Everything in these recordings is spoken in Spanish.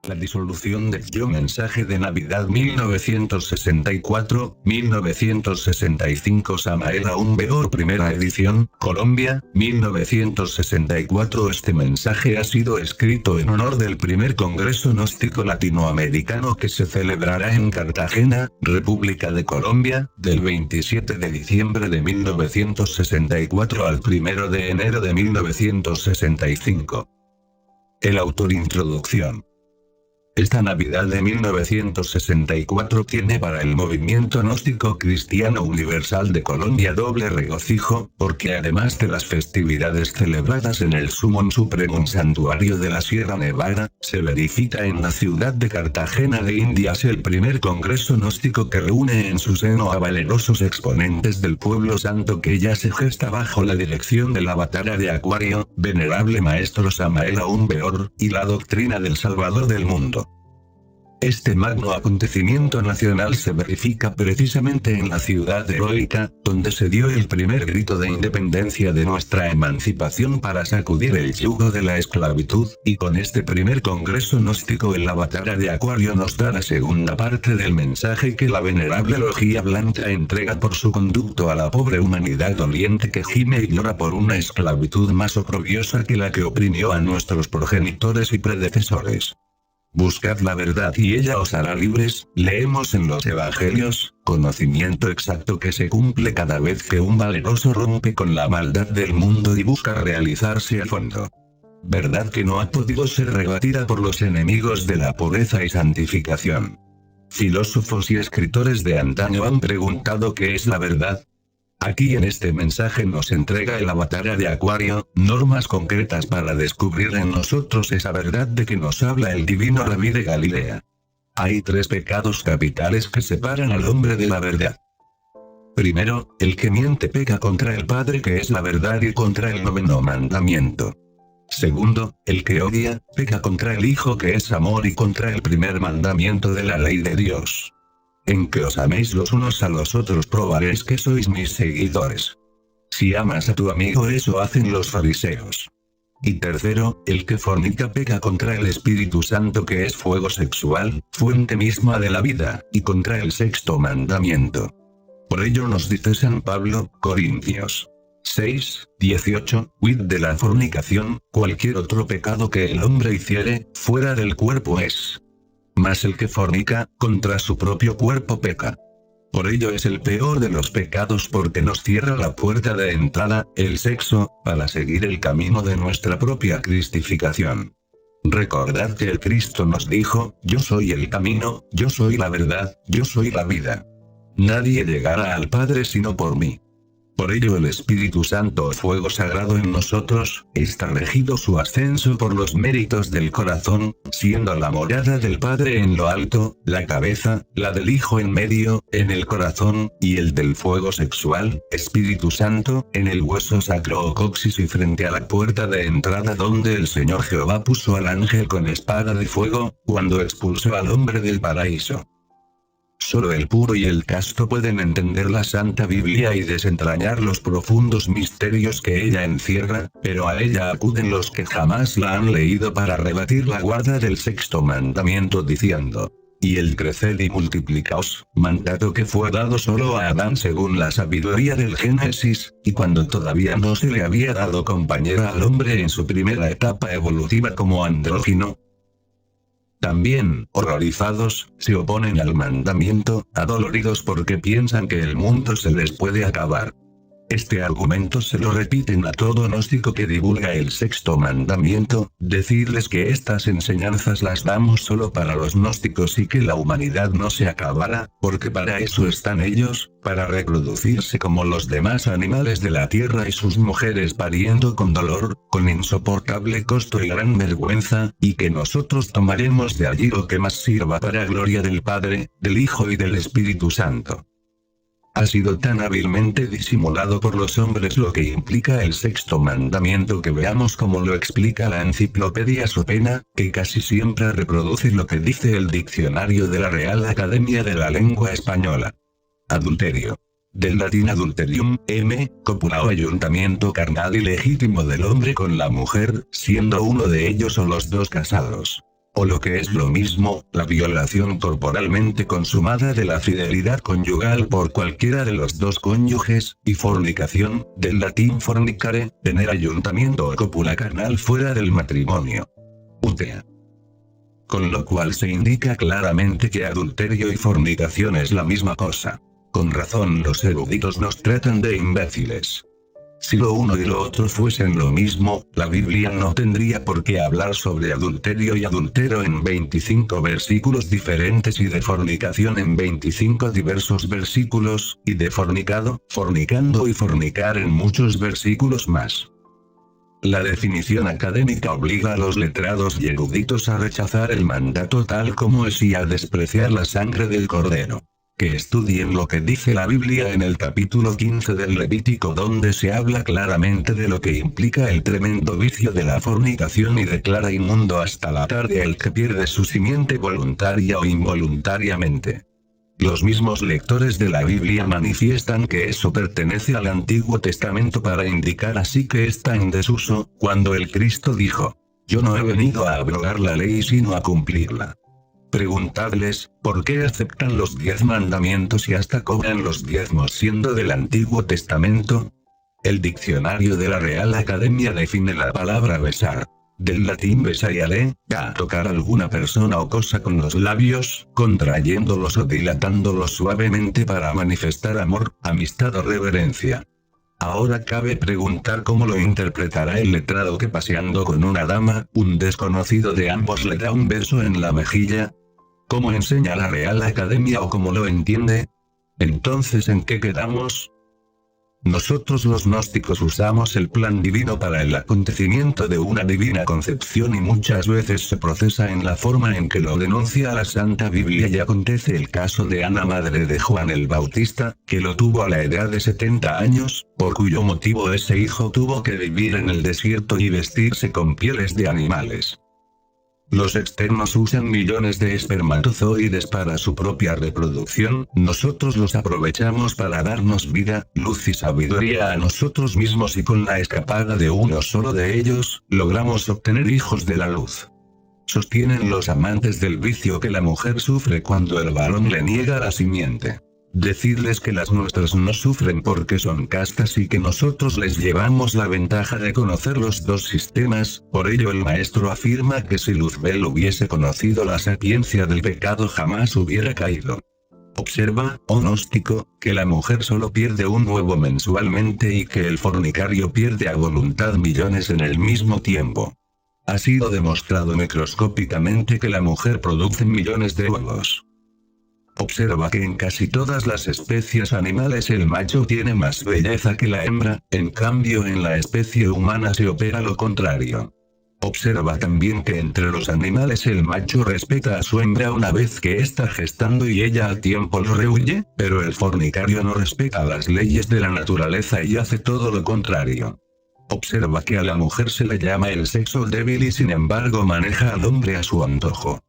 La disolución de Yo Mensaje de Navidad 1964-1965 Samael Aún Beor Primera edición, Colombia, 1964 Este mensaje ha sido escrito en honor del primer Congreso Gnóstico Latinoamericano que se celebrará en Cartagena, República de Colombia, del 27 de diciembre de 1964 al 1 de enero de 1965. El autor Introducción. Esta Navidad de 1964 tiene para el movimiento gnóstico cristiano universal de Colombia doble regocijo, porque además de las festividades celebradas en el Sumón Supremum Santuario de la Sierra Nevada, se verifica en la ciudad de Cartagena de Indias el primer congreso gnóstico que reúne en su seno a valerosos exponentes del pueblo santo que ya se gesta bajo la dirección del Avatara de Acuario, venerable maestro Samael Aún Beor, y la doctrina del Salvador del mundo. Este magno acontecimiento nacional se verifica precisamente en la ciudad heroica, donde se dio el primer grito de independencia de nuestra emancipación para sacudir el yugo de la esclavitud, y con este primer congreso gnóstico el Avatara de Acuario nos da la segunda parte del mensaje que la venerable logía blanca entrega por su conducto a la pobre humanidad doliente que gime y llora por una esclavitud más oprobiosa que la que oprimió a nuestros progenitores y predecesores. Buscad la verdad y ella os hará libres, leemos en los evangelios, conocimiento exacto que se cumple cada vez que un valeroso rompe con la maldad del mundo y busca realizarse a fondo. Verdad que no ha podido ser rebatida por los enemigos de la pureza y santificación. Filósofos y escritores de antaño han preguntado qué es la verdad. Aquí en este mensaje nos entrega el Avatara de Acuario, normas concretas para descubrir en nosotros esa verdad de que nos habla el divino Rabí de Galilea. Hay tres pecados capitales que separan al hombre de la verdad. Primero, el que miente peca contra el Padre que es la verdad y contra el noveno mandamiento. Segundo, el que odia, peca contra el Hijo que es amor y contra el primer mandamiento de la ley de Dios. En que os améis los unos a los otros probaréis que sois mis seguidores. Si amas a tu amigo eso hacen los fariseos. Y tercero, el que fornica peca contra el Espíritu Santo que es fuego sexual, fuente misma de la vida, y contra el sexto mandamiento. Por ello nos dice San Pablo, Corintios 6:18, huid de la fornicación, cualquier otro pecado que el hombre hiciere, fuera del cuerpo es. Mas el que fornica, contra su propio cuerpo peca. Por ello es el peor de los pecados porque nos cierra la puerta de entrada, el sexo, para seguir el camino de nuestra propia cristificación. Recordad que el Cristo nos dijo, yo soy el camino, yo soy la verdad, yo soy la vida. Nadie llegará al Padre sino por mí. Por ello el Espíritu Santo o fuego sagrado en nosotros, está regido su ascenso por los méritos del corazón, siendo la morada del Padre en lo alto, la cabeza, la del Hijo en medio, en el corazón, y el del fuego sexual, Espíritu Santo, en el hueso sacro o coxis y frente a la puerta de entrada donde el Señor Jehová puso al ángel con espada de fuego, cuando expulsó al hombre del paraíso. Solo el puro y el casto pueden entender la Santa Biblia y desentrañar los profundos misterios que ella encierra, pero a ella acuden los que jamás la han leído para rebatir la guarda del sexto mandamiento diciendo: y el creced y multiplicaos, mandato que fue dado solo a Adán según la sabiduría del Génesis, y cuando todavía no se le había dado compañera al hombre en su primera etapa evolutiva como andrógino. También, horrorizados, se oponen al mandamiento, adoloridos porque piensan que el mundo se les puede acabar. Este argumento se lo repiten a todo gnóstico que divulga el sexto mandamiento, decirles que estas enseñanzas las damos solo para los gnósticos y que la humanidad no se acabará, porque para eso están ellos, para reproducirse como los demás animales de la tierra y sus mujeres pariendo con dolor, con insoportable costo y gran vergüenza, y que nosotros tomaremos de allí lo que más sirva para gloria del Padre, del Hijo y del Espíritu Santo. Ha sido tan hábilmente disimulado por los hombres lo que implica el sexto mandamiento que veamos como lo explica la enciclopedia Sopena, que casi siempre reproduce lo que dice el diccionario de la Real Academia de la Lengua Española. Adulterio. Del latín adulterium, cópula o ayuntamiento carnal ilegítimo del hombre con la mujer, siendo uno de ellos o los dos casados. O lo que es lo mismo, la violación corporalmente consumada de la fidelidad conyugal por cualquiera de los dos cónyuges, y fornicación, del latín fornicare, tener ayuntamiento o cópula carnal fuera del matrimonio. Utea. Con lo cual se indica claramente que adulterio y fornicación es la misma cosa. Con razón los eruditos nos tratan de imbéciles. Si lo uno y lo otro fuesen lo mismo, la Biblia no tendría por qué hablar sobre adulterio y adúltero en 25 versículos diferentes y de fornicación en 25 diversos versículos, y de fornicado, fornicando y fornicar en muchos versículos más. La definición académica obliga a los letrados y eruditos a rechazar el mandato tal como es y a despreciar la sangre del cordero. Que estudien lo que dice la Biblia en el capítulo 15 del Levítico, donde se habla claramente de lo que implica el tremendo vicio de la fornicación y declara inmundo hasta la tarde el que pierde su simiente voluntaria o involuntariamente. Los mismos lectores de la Biblia manifiestan que eso pertenece al Antiguo Testamento para indicar así que está en desuso, cuando el Cristo dijo: "Yo no he venido a abrogar la ley sino a cumplirla". Preguntadles, ¿por qué aceptan los 10 mandamientos y hasta cobran los diezmos siendo del Antiguo Testamento? El diccionario de la Real Academia define la palabra besar. Del latín besaiale, a tocar a alguna persona o cosa con los labios, contrayéndolos o dilatándolos suavemente para manifestar amor, amistad o reverencia. Ahora cabe preguntar cómo lo interpretará el letrado que paseando con una dama, un desconocido de ambos le da un beso en la mejilla. ¿Cómo enseña la Real Academia o cómo lo entiende? Entonces, ¿en qué quedamos? Nosotros los gnósticos usamos el plan divino para el acontecimiento de una divina concepción y muchas veces se procesa en la forma en que lo denuncia la Santa Biblia y acontece el caso de Ana, madre de Juan el Bautista, que lo tuvo a la edad de 70 años, por cuyo motivo ese hijo tuvo que vivir en el desierto y vestirse con pieles de animales. Los externos usan millones de espermatozoides para su propia reproducción, nosotros los aprovechamos para darnos vida, luz y sabiduría a nosotros mismos y con la escapada de uno solo de ellos, logramos obtener hijos de la luz. Sostienen los amantes del vicio que la mujer sufre cuando el varón le niega la simiente. Decirles que las nuestras no sufren porque son castas y que nosotros les llevamos la ventaja de conocer los dos sistemas, por ello el maestro afirma que si Luzbel hubiese conocido la sapiencia del pecado jamás hubiera caído. Observa, oh gnóstico, que la mujer solo pierde un huevo mensualmente y que el fornicario pierde a voluntad millones en el mismo tiempo. Ha sido demostrado microscópicamente que la mujer produce millones de huevos. Observa que en casi todas las especies animales el macho tiene más belleza que la hembra, en cambio en la especie humana se opera lo contrario. Observa también que entre los animales el macho respeta a su hembra una vez que está gestando y ella al tiempo lo rehúye, pero el fornicario no respeta las leyes de la naturaleza y hace todo lo contrario. Observa que a la mujer se le llama el sexo débil y sin embargo maneja al hombre a su antojo.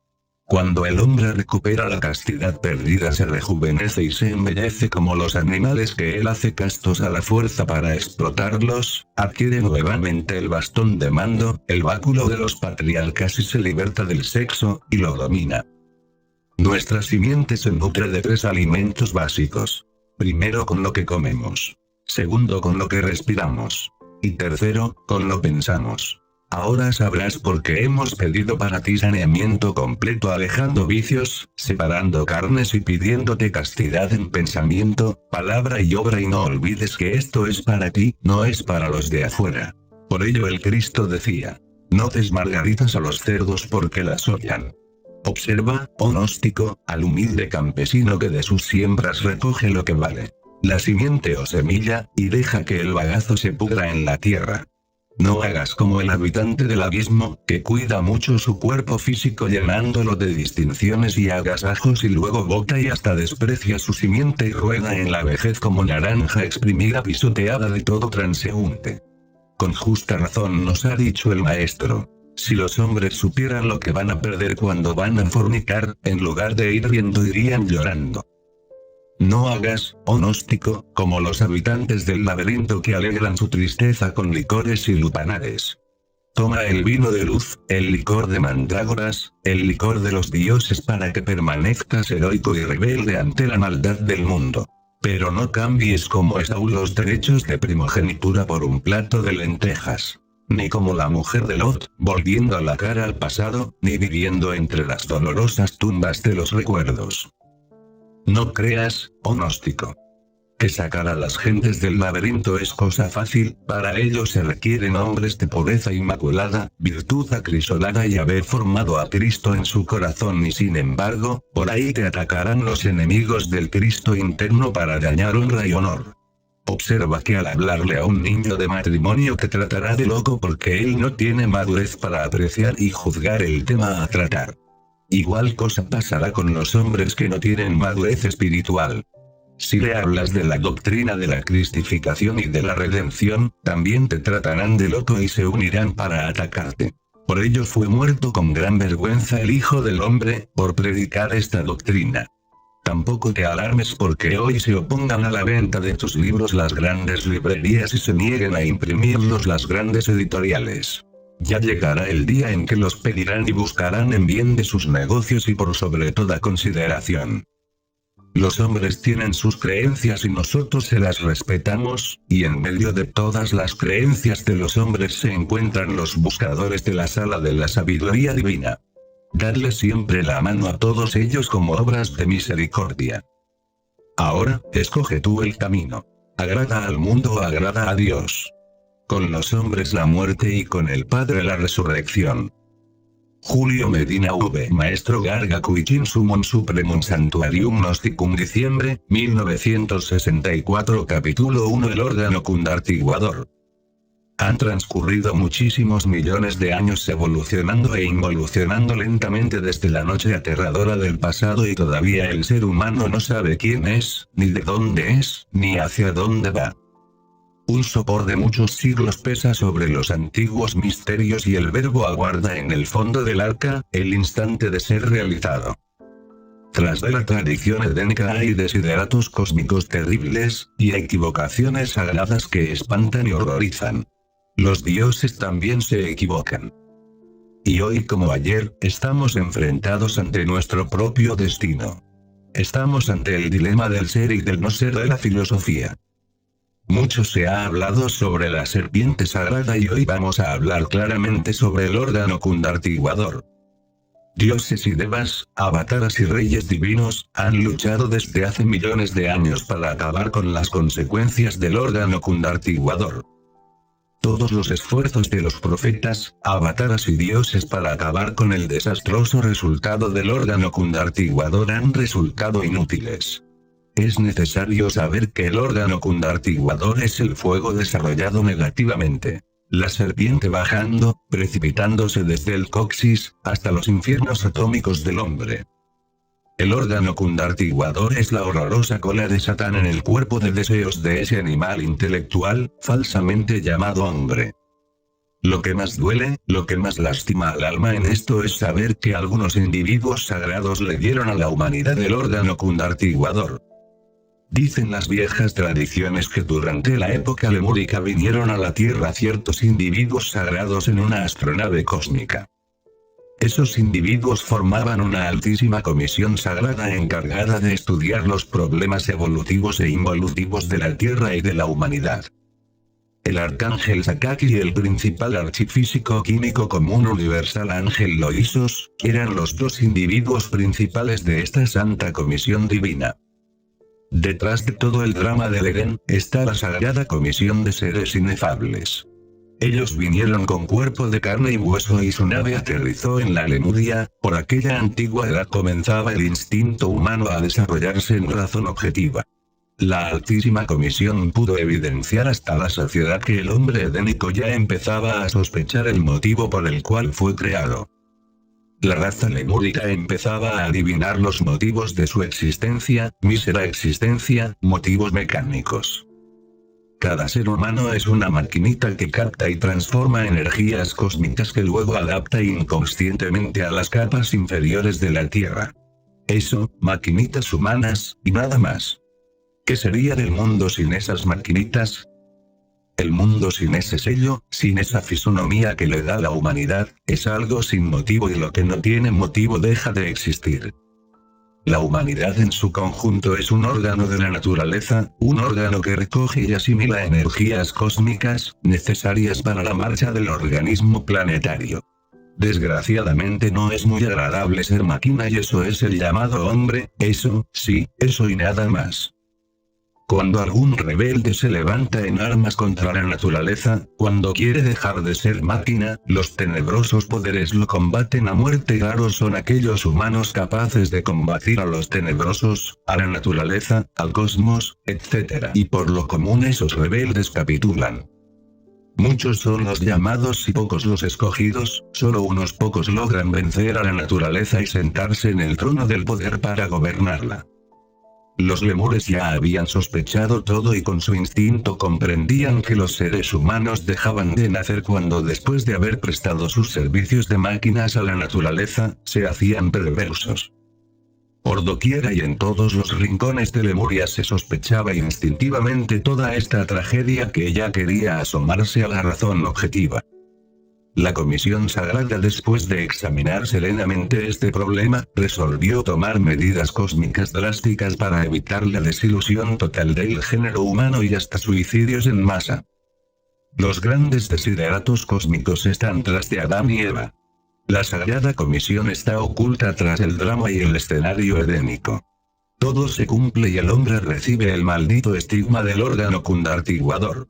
Cuando el hombre recupera la castidad perdida se rejuvenece y se embellece como los animales que él hace castos a la fuerza para explotarlos, adquiere nuevamente el bastón de mando, el báculo de los patriarcas y se liberta del sexo, y lo domina. Nuestra simiente se nutre de 3 alimentos básicos. Primero con lo que comemos. Segundo con lo que respiramos. Y tercero, con lo pensamos. Ahora sabrás por qué hemos pedido para ti saneamiento completo, alejando vicios, separando carnes y pidiéndote castidad en pensamiento, palabra y obra, y no olvides que esto es para ti, no es para los de afuera. Por ello el Cristo decía: no des margaritas a los cerdos porque las hollan. Observa, oh gnóstico, al humilde campesino que de sus siembras recoge lo que vale. La simiente o semilla, y deja que el bagazo se pudra en la tierra. No hagas como el habitante del abismo, que cuida mucho su cuerpo físico llenándolo de distinciones y agasajos y luego bota y hasta desprecia su simiente y rueda en la vejez como naranja exprimida pisoteada de todo transeúnte. Con justa razón nos ha dicho el maestro: si los hombres supieran lo que van a perder cuando van a fornicar, en lugar de ir riendo irían llorando. No hagas, oh gnóstico, como los habitantes del laberinto que alegran su tristeza con licores y lupanares. Toma el vino de luz, el licor de mandrágoras, el licor de los dioses para que permanezcas heroico y rebelde ante la maldad del mundo. Pero no cambies como Esaú los derechos de primogenitura por un plato de lentejas. Ni como la mujer de Lot, volviendo la cara al pasado, ni viviendo entre las dolorosas tumbas de los recuerdos. No creas, oh gnóstico, que sacar a las gentes del laberinto es cosa fácil. Para ello se requieren hombres de pureza inmaculada, virtud acrisolada y haber formado a Cristo en su corazón, y sin embargo, por ahí te atacarán los enemigos del Cristo interno para dañar honra y honor. Observa que al hablarle a un niño de matrimonio te tratará de loco porque él no tiene madurez para apreciar y juzgar el tema a tratar. Igual cosa pasará con los hombres que no tienen madurez espiritual. Si le hablas de la doctrina de la cristificación y de la redención, también te tratarán de loco y se unirán para atacarte. Por ello fue muerto con gran vergüenza el Hijo del Hombre, por predicar esta doctrina. Tampoco te alarmes porque hoy se opongan a la venta de tus libros las grandes librerías y se nieguen a imprimirlos las grandes editoriales. Ya llegará el día en que los pedirán y buscarán en bien de sus negocios y por sobre toda consideración. Los hombres tienen sus creencias y nosotros se las respetamos, y en medio de todas las creencias de los hombres se encuentran los buscadores de la sala de la sabiduría divina. Dadle siempre la mano a todos ellos como obras de misericordia. Ahora, escoge tú el camino. Agrada al mundo o agrada a Dios. Con los hombres la muerte y con el Padre la resurrección. Julio Medina V. Maestro Garga Cuichin Sumon Supremum Santuarium Gnosticum diciembre, 1964 Capítulo 1 El órgano cundartiguador. Han transcurrido muchísimos millones de años evolucionando e involucionando lentamente desde la noche aterradora del pasado y todavía el ser humano no sabe quién es, ni de dónde es, ni hacia dónde va. Un sopor de muchos siglos pesa sobre los antiguos misterios y el verbo aguarda en el fondo del arca, el instante de ser realizado. Tras de la tradición edénica hay desideratos cósmicos terribles, y equivocaciones sagradas que espantan y horrorizan. Los dioses también se equivocan. Y hoy como ayer, estamos enfrentados ante nuestro propio destino. Estamos ante el dilema del ser y del no ser de la filosofía. Mucho se ha hablado sobre la serpiente sagrada y hoy vamos a hablar claramente sobre el órgano cundartiguador. Dioses y devas, avataras y reyes divinos, han luchado desde hace millones de años para acabar con las consecuencias del órgano cundartiguador. Todos los esfuerzos de los profetas, avataras y dioses para acabar con el desastroso resultado del órgano cundartiguador han resultado inútiles. Es necesario saber que el órgano cundartiguador es el fuego desarrollado negativamente. La serpiente bajando, precipitándose desde el coxis, hasta los infiernos atómicos del hombre. El órgano cundartiguador es la horrorosa cola de Satán en el cuerpo de deseos de ese animal intelectual, falsamente llamado hombre. Lo que más duele, lo que más lastima al alma en esto es saber que algunos individuos sagrados le dieron a la humanidad el órgano cundartiguador. Dicen las viejas tradiciones que durante la época lemúrica vinieron a la Tierra ciertos individuos sagrados en una astronave cósmica. Esos individuos formaban una altísima comisión sagrada encargada de estudiar los problemas evolutivos e involutivos de la Tierra y de la humanidad. El arcángel Sakaki y el principal archifísico químico común universal Ángel Loisos, eran los dos individuos principales de esta santa comisión divina. Detrás de todo el drama del Edén, está la sagrada comisión de seres inefables. Ellos vinieron con cuerpo de carne y hueso y su nave aterrizó en la Lemuria. Por aquella antigua edad comenzaba el instinto humano a desarrollarse en razón objetiva. La altísima comisión pudo evidenciar hasta la saciedad que el hombre edénico ya empezaba a sospechar el motivo por el cual fue creado. La raza lemúrica empezaba a adivinar los motivos de su existencia, mísera existencia, motivos mecánicos. Cada ser humano es una maquinita que capta y transforma energías cósmicas que luego adapta inconscientemente a las capas inferiores de la Tierra. Eso, maquinitas humanas, y nada más. ¿Qué sería del mundo sin esas maquinitas? El mundo sin ese sello, sin esa fisonomía que le da la humanidad, es algo sin motivo y lo que no tiene motivo deja de existir. La humanidad en su conjunto es un órgano de la naturaleza, un órgano que recoge y asimila energías cósmicas, necesarias para la marcha del organismo planetario. Desgraciadamente no es muy agradable ser máquina y eso es el llamado hombre, eso, sí, eso y nada más. Cuando algún rebelde se levanta en armas contra la naturaleza, cuando quiere dejar de ser máquina, los tenebrosos poderes lo combaten a muerte. Raros son aquellos humanos capaces de combatir a los tenebrosos, a la naturaleza, al cosmos, etc. Y por lo común esos rebeldes capitulan. Muchos son los llamados y pocos los escogidos, solo unos pocos logran vencer a la naturaleza y sentarse en el trono del poder para gobernarla. Los lemures ya habían sospechado todo y con su instinto comprendían que los seres humanos dejaban de nacer cuando después de haber prestado sus servicios de máquinas a la naturaleza, se hacían perversos. Por doquiera y en todos los rincones de Lemuria se sospechaba instintivamente toda esta tragedia que ya quería asomarse a la razón objetiva. La Comisión Sagrada, después de examinar serenamente este problema, resolvió tomar medidas cósmicas drásticas para evitar la desilusión total del género humano y hasta suicidios en masa. Los grandes desideratos cósmicos están tras de Adán y Eva. La Sagrada Comisión está oculta tras el drama y el escenario edénico. Todo se cumple y el hombre recibe el maldito estigma del órgano cundartiguador.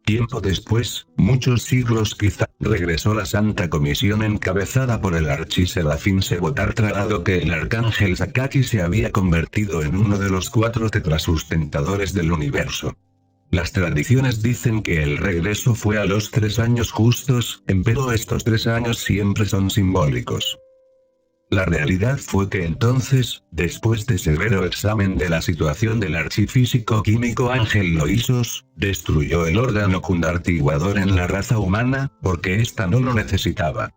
Tiempo después, muchos siglos quizá, regresó la Santa Comisión encabezada por el archiserafín Sebotar, dado que el arcángel Sakaki se había convertido en uno de los 4 tetrasustentadores del universo. Las tradiciones dicen que el regreso fue a los 3 años justos, empero estos 3 años siempre son simbólicos. La realidad fue que entonces, después de severo examen de la situación del archifísico químico Ángel Loisos, destruyó el órgano cundartiguador en la raza humana, porque ésta no lo necesitaba.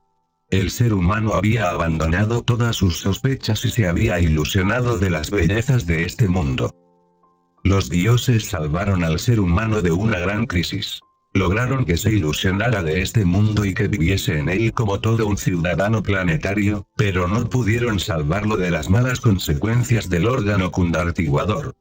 El ser humano había abandonado todas sus sospechas y se había ilusionado de las bellezas de este mundo. Los dioses salvaron al ser humano de una gran crisis. Lograron que se ilusionara de este mundo y que viviese en él como todo un ciudadano planetario, pero no pudieron salvarlo de las malas consecuencias del órgano cundartiguador.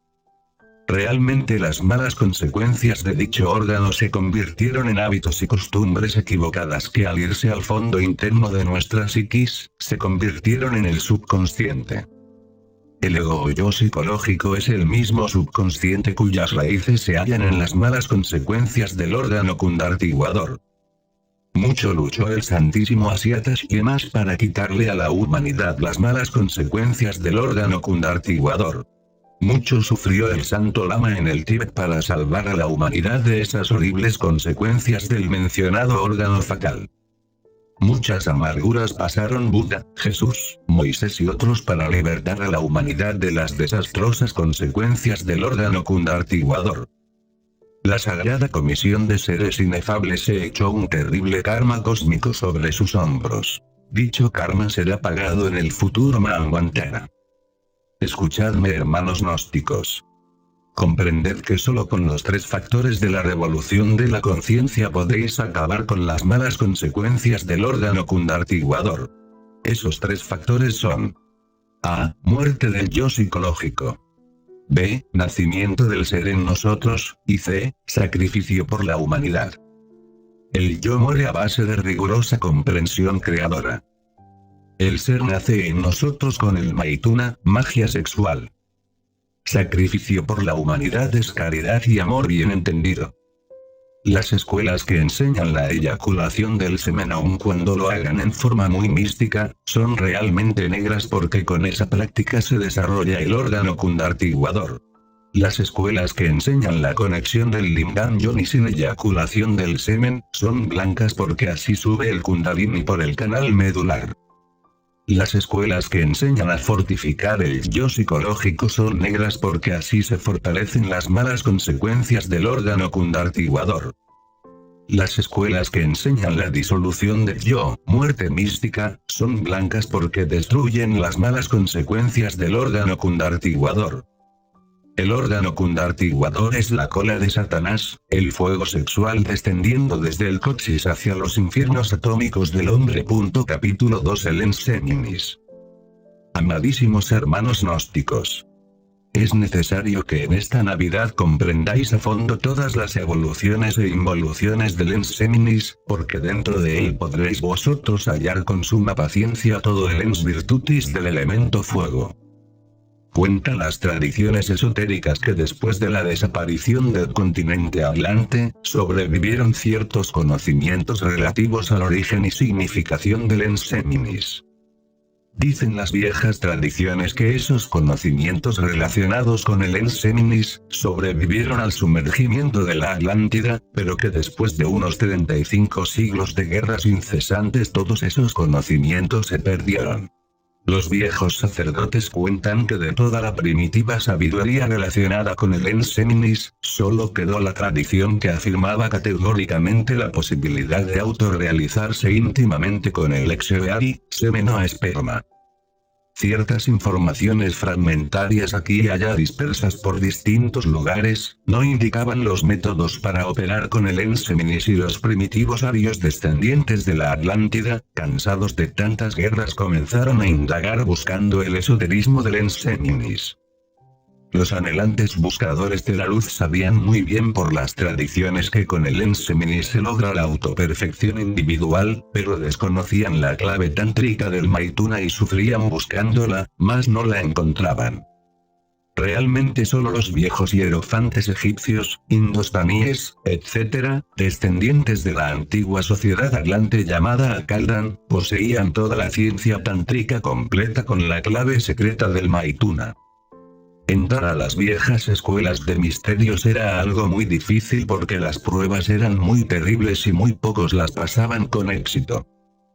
Realmente las malas consecuencias de dicho órgano se convirtieron en hábitos y costumbres equivocadas que al irse al fondo interno de nuestra psiquis, se convirtieron en el subconsciente. El ego o yo psicológico es el mismo subconsciente cuyas raíces se hallan en las malas consecuencias del órgano cundartiguador. Mucho luchó el Santísimo Asiata Shiemas para quitarle a la humanidad las malas consecuencias del órgano cundartiguador. Mucho sufrió el Santo Lama en el Tíbet para salvar a la humanidad de esas horribles consecuencias del mencionado órgano fatal. Muchas amarguras pasaron Buda, Jesús, Moisés y otros para libertar a la humanidad de las desastrosas consecuencias del órgano cundartiguador. La Sagrada Comisión de seres inefables se echó un terrible karma cósmico sobre sus hombros. Dicho karma será pagado en el futuro Manvantara. Escuchadme, hermanos gnósticos. Comprended que solo con los 3 factores de la revolución de la conciencia podéis acabar con las malas consecuencias del órgano cundartiguador. Esos 3 factores son: A. Muerte del yo psicológico. B. Nacimiento del ser en nosotros, y C. Sacrificio por la humanidad. El yo muere a base de rigurosa comprensión creadora. El ser nace en nosotros con el Maituna, magia sexual. Sacrificio por la humanidad es caridad y amor bien entendido. Las escuelas que enseñan la eyaculación del semen aun cuando lo hagan en forma muy mística, son realmente negras porque con esa práctica se desarrolla el órgano cundartiguador. Las escuelas que enseñan la conexión del lingam yoni sin eyaculación del semen, son blancas porque así sube el kundalini por el canal medular. Las escuelas que enseñan a fortificar el yo psicológico son negras porque así se fortalecen las malas consecuencias del órgano cundartiguador. Las escuelas que enseñan la disolución del yo, muerte mística, son blancas porque destruyen las malas consecuencias del órgano cundartiguador. El órgano cundartiguador es la cola de Satanás, el fuego sexual descendiendo desde el coxis hacia los infiernos atómicos del hombre. Capítulo 2. El ens minimis. Amadísimos hermanos gnósticos. Es necesario que en esta Navidad comprendáis a fondo todas las evoluciones e involuciones del ens minimis, porque dentro de él podréis vosotros hallar con suma paciencia todo el ens virtutis del elemento fuego. Cuentan las tradiciones esotéricas que después de la desaparición del continente Atlante, sobrevivieron ciertos conocimientos relativos al origen y significación del ens minimis. Dicen las viejas tradiciones que esos conocimientos relacionados con el ens minimis sobrevivieron al sumergimiento de la Atlántida, pero que después de unos 35 siglos de guerras incesantes todos esos conocimientos se perdieron. Los viejos sacerdotes cuentan que de toda la primitiva sabiduría relacionada con el ens minimis, solo quedó la tradición que afirmaba categóricamente la posibilidad de autorrealizarse íntimamente con el exeari, semen o esperma. Ciertas informaciones fragmentarias aquí y allá dispersas por distintos lugares, no indicaban los métodos para operar con el ens minimis y los primitivos arios descendientes de la Atlántida, cansados de tantas guerras comenzaron a indagar buscando el esoterismo del ens minimis. Los anhelantes buscadores de la luz sabían muy bien por las tradiciones que con el ens minimis se logra la autoperfección individual, pero desconocían la clave tántrica del Maituna y sufrían buscándola, mas no la encontraban. Realmente solo los viejos hierofantes egipcios, indostaníes, etc., descendientes de la antigua sociedad atlante llamada Akaldan, poseían toda la ciencia tántrica completa con la clave secreta del Maituna. Entrar a las viejas escuelas de misterios era algo muy difícil porque las pruebas eran muy terribles y muy pocos las pasaban con éxito.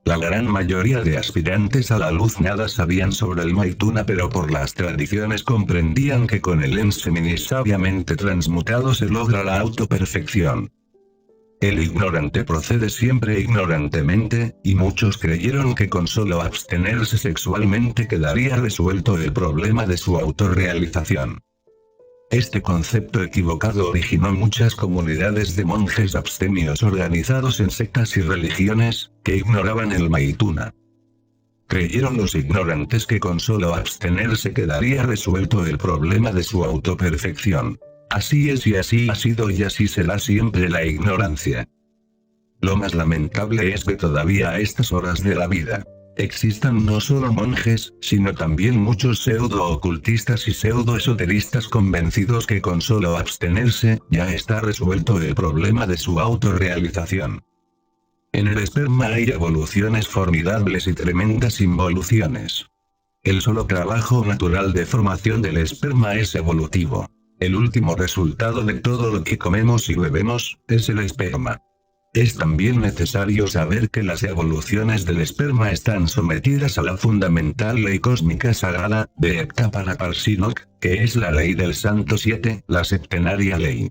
La gran mayoría de aspirantes a la luz nada sabían sobre el Maituna, pero por las tradiciones comprendían que con el ens minimis sabiamente transmutado se logra la autoperfección. El ignorante procede siempre ignorantemente, y muchos creyeron que con solo abstenerse sexualmente quedaría resuelto el problema de su autorrealización. Este concepto equivocado originó muchas comunidades de monjes abstemios organizados en sectas y religiones, que ignoraban el Maituna. Creyeron los ignorantes que con solo abstenerse quedaría resuelto el problema de su autoperfección. Así es y así ha sido y así será siempre la ignorancia. Lo más lamentable es que todavía a estas horas de la vida, existan no solo monjes, sino también muchos pseudo-ocultistas y pseudo-esoteristas convencidos que con solo abstenerse, ya está resuelto el problema de su autorrealización. En el esperma hay evoluciones formidables y tremendas involuciones. El solo trabajo natural de formación del esperma es evolutivo. El último resultado de todo lo que comemos y bebemos, es el esperma. Es también necesario saber que las evoluciones del esperma están sometidas a la fundamental ley cósmica sagrada, de Ekta Paraparsinok, que es la ley del Santo 7, la septenaria ley.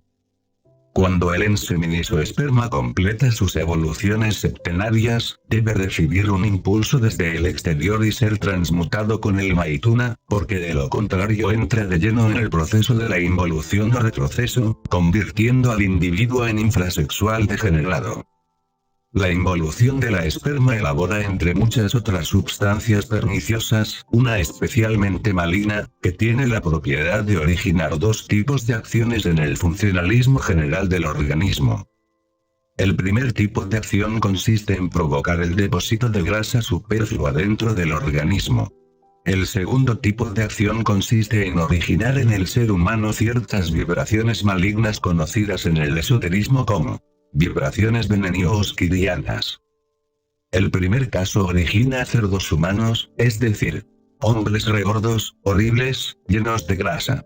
Cuando el ens minimis o esperma completa sus evoluciones septenarias, debe recibir un impulso desde el exterior y ser transmutado con el Maituna, porque de lo contrario entra de lleno en el proceso de la involución o retroceso, convirtiendo al individuo en infrasexual degenerado. La involución de la esperma elabora entre muchas otras sustancias perniciosas, una especialmente maligna, que tiene la propiedad de originar dos tipos de acciones en el funcionalismo general del organismo. El primer tipo de acción consiste en provocar el depósito de grasa superflua dentro del organismo. El segundo tipo de acción consiste en originar en el ser humano ciertas vibraciones malignas conocidas en el esoterismo como vibraciones veneno-osquirianas. El primer caso origina cerdos humanos, es decir, hombres regordos, horribles, llenos de grasa.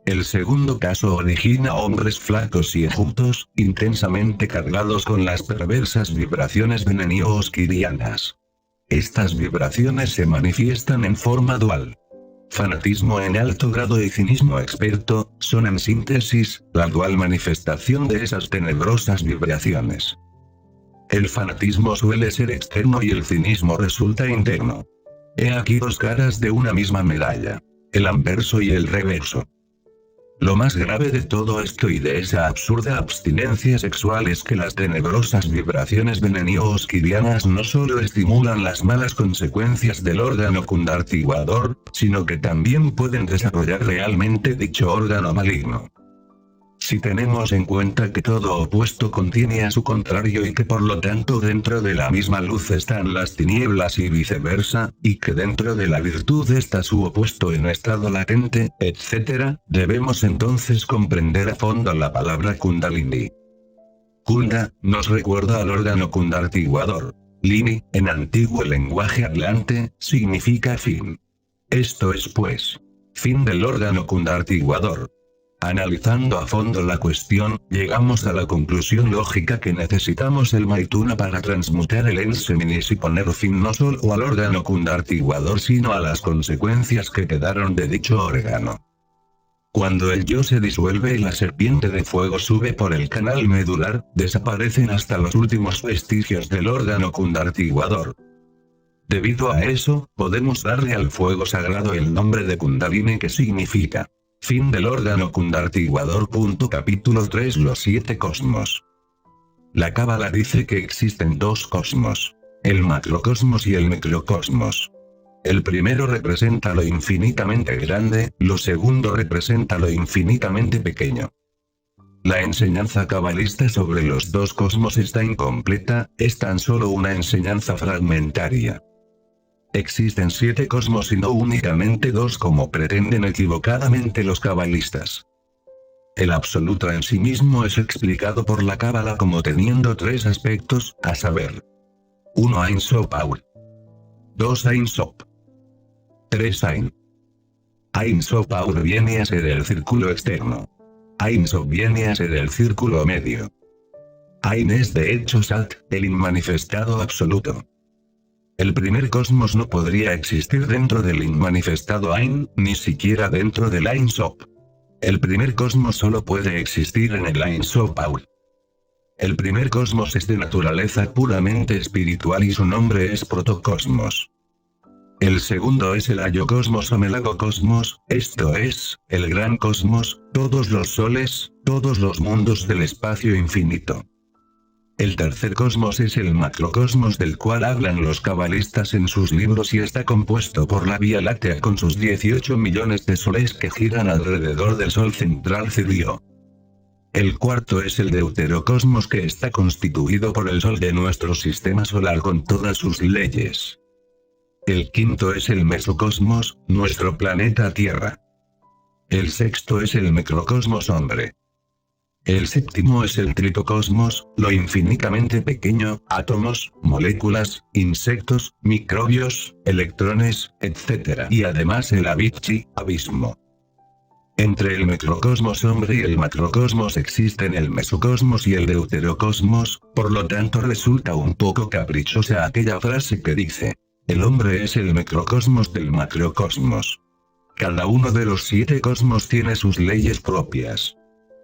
El segundo caso origina hombres flacos y enjutos, intensamente cargados con las perversas vibraciones veneno-osquirianas. Estas vibraciones se manifiestan en forma dual. Fanatismo en alto grado y cinismo experto, son en síntesis, la dual manifestación de esas tenebrosas vibraciones. El fanatismo suele ser externo y el cinismo resulta interno. He aquí dos caras de una misma medalla. El anverso y el reverso. Lo más grave de todo esto y de esa absurda abstinencia sexual es que las tenebrosas vibraciones veneno-osquirianas no solo estimulan las malas consecuencias del órgano cundartiguador, sino que también pueden desarrollar realmente dicho órgano maligno. Si tenemos en cuenta que todo opuesto contiene a su contrario y que por lo tanto dentro de la misma luz están las tinieblas y viceversa, y que dentro de la virtud está su opuesto en estado latente, etc., debemos entonces comprender a fondo la palabra Kundalini. Kunda, nos recuerda al órgano cundartiguador. Lini, en antiguo lenguaje hablante, significa fin. Esto es pues, fin del órgano cundartiguador. Analizando a fondo la cuestión, llegamos a la conclusión lógica que necesitamos el Maituna para transmutar el Enseminis y poner fin no solo al órgano cundartiguador sino a las consecuencias que quedaron de dicho órgano. Cuando el yo se disuelve y la serpiente de fuego sube por el canal medular, desaparecen hasta los últimos vestigios del órgano cundartiguador. Debido a eso, podemos darle al fuego sagrado el nombre de Kundalini, que significa fin del órgano cundartiguador. Capítulo 3. Los 7 cosmos. La Cábala dice que existen 2 cosmos: el macrocosmos y el microcosmos. El primero representa lo infinitamente grande, lo segundo representa lo infinitamente pequeño. La enseñanza cabalista sobre los 2 cosmos está incompleta, es tan solo una enseñanza fragmentaria. Existen 7 cosmos y no únicamente 2 como pretenden equivocadamente los cabalistas. El absoluto en sí mismo es explicado por la Cábala como teniendo 3 aspectos, a saber: 1 Ein Sof Aur, 2 Ein Sof, 3 Ein. Ein Sof Aur viene a ser el círculo externo. Ein Sof viene a ser el círculo medio. Ein es de hecho Sat, el inmanifestado absoluto. El primer cosmos no podría existir dentro del inmanifestado Ein, ni siquiera dentro del Ein Sof. El primer cosmos solo puede existir en el Ein Sof Aur. El primer cosmos es de naturaleza puramente espiritual y su nombre es protocosmos. El segundo es el Ayocosmos o Melagocosmos, esto es, el gran cosmos, todos los soles, todos los mundos del espacio infinito. El tercer cosmos es el macrocosmos del cual hablan los cabalistas en sus libros y está compuesto por la Vía Láctea con sus 18 millones de soles que giran alrededor del Sol central Sirio. El cuarto es el deuterocosmos, que está constituido por el Sol de nuestro sistema solar con todas sus leyes. El quinto es el mesocosmos, nuestro planeta Tierra. El sexto es el microcosmos hombre. El séptimo es el tritocosmos, lo infinitamente pequeño, átomos, moléculas, insectos, microbios, electrones, etc. Y además el Avicii, abismo. Entre el microcosmos hombre y el macrocosmos existen el mesocosmos y el deuterocosmos, por lo tanto resulta un poco caprichosa aquella frase que dice: el hombre es el microcosmos del macrocosmos. Cada uno de los 7 cosmos tiene sus leyes propias.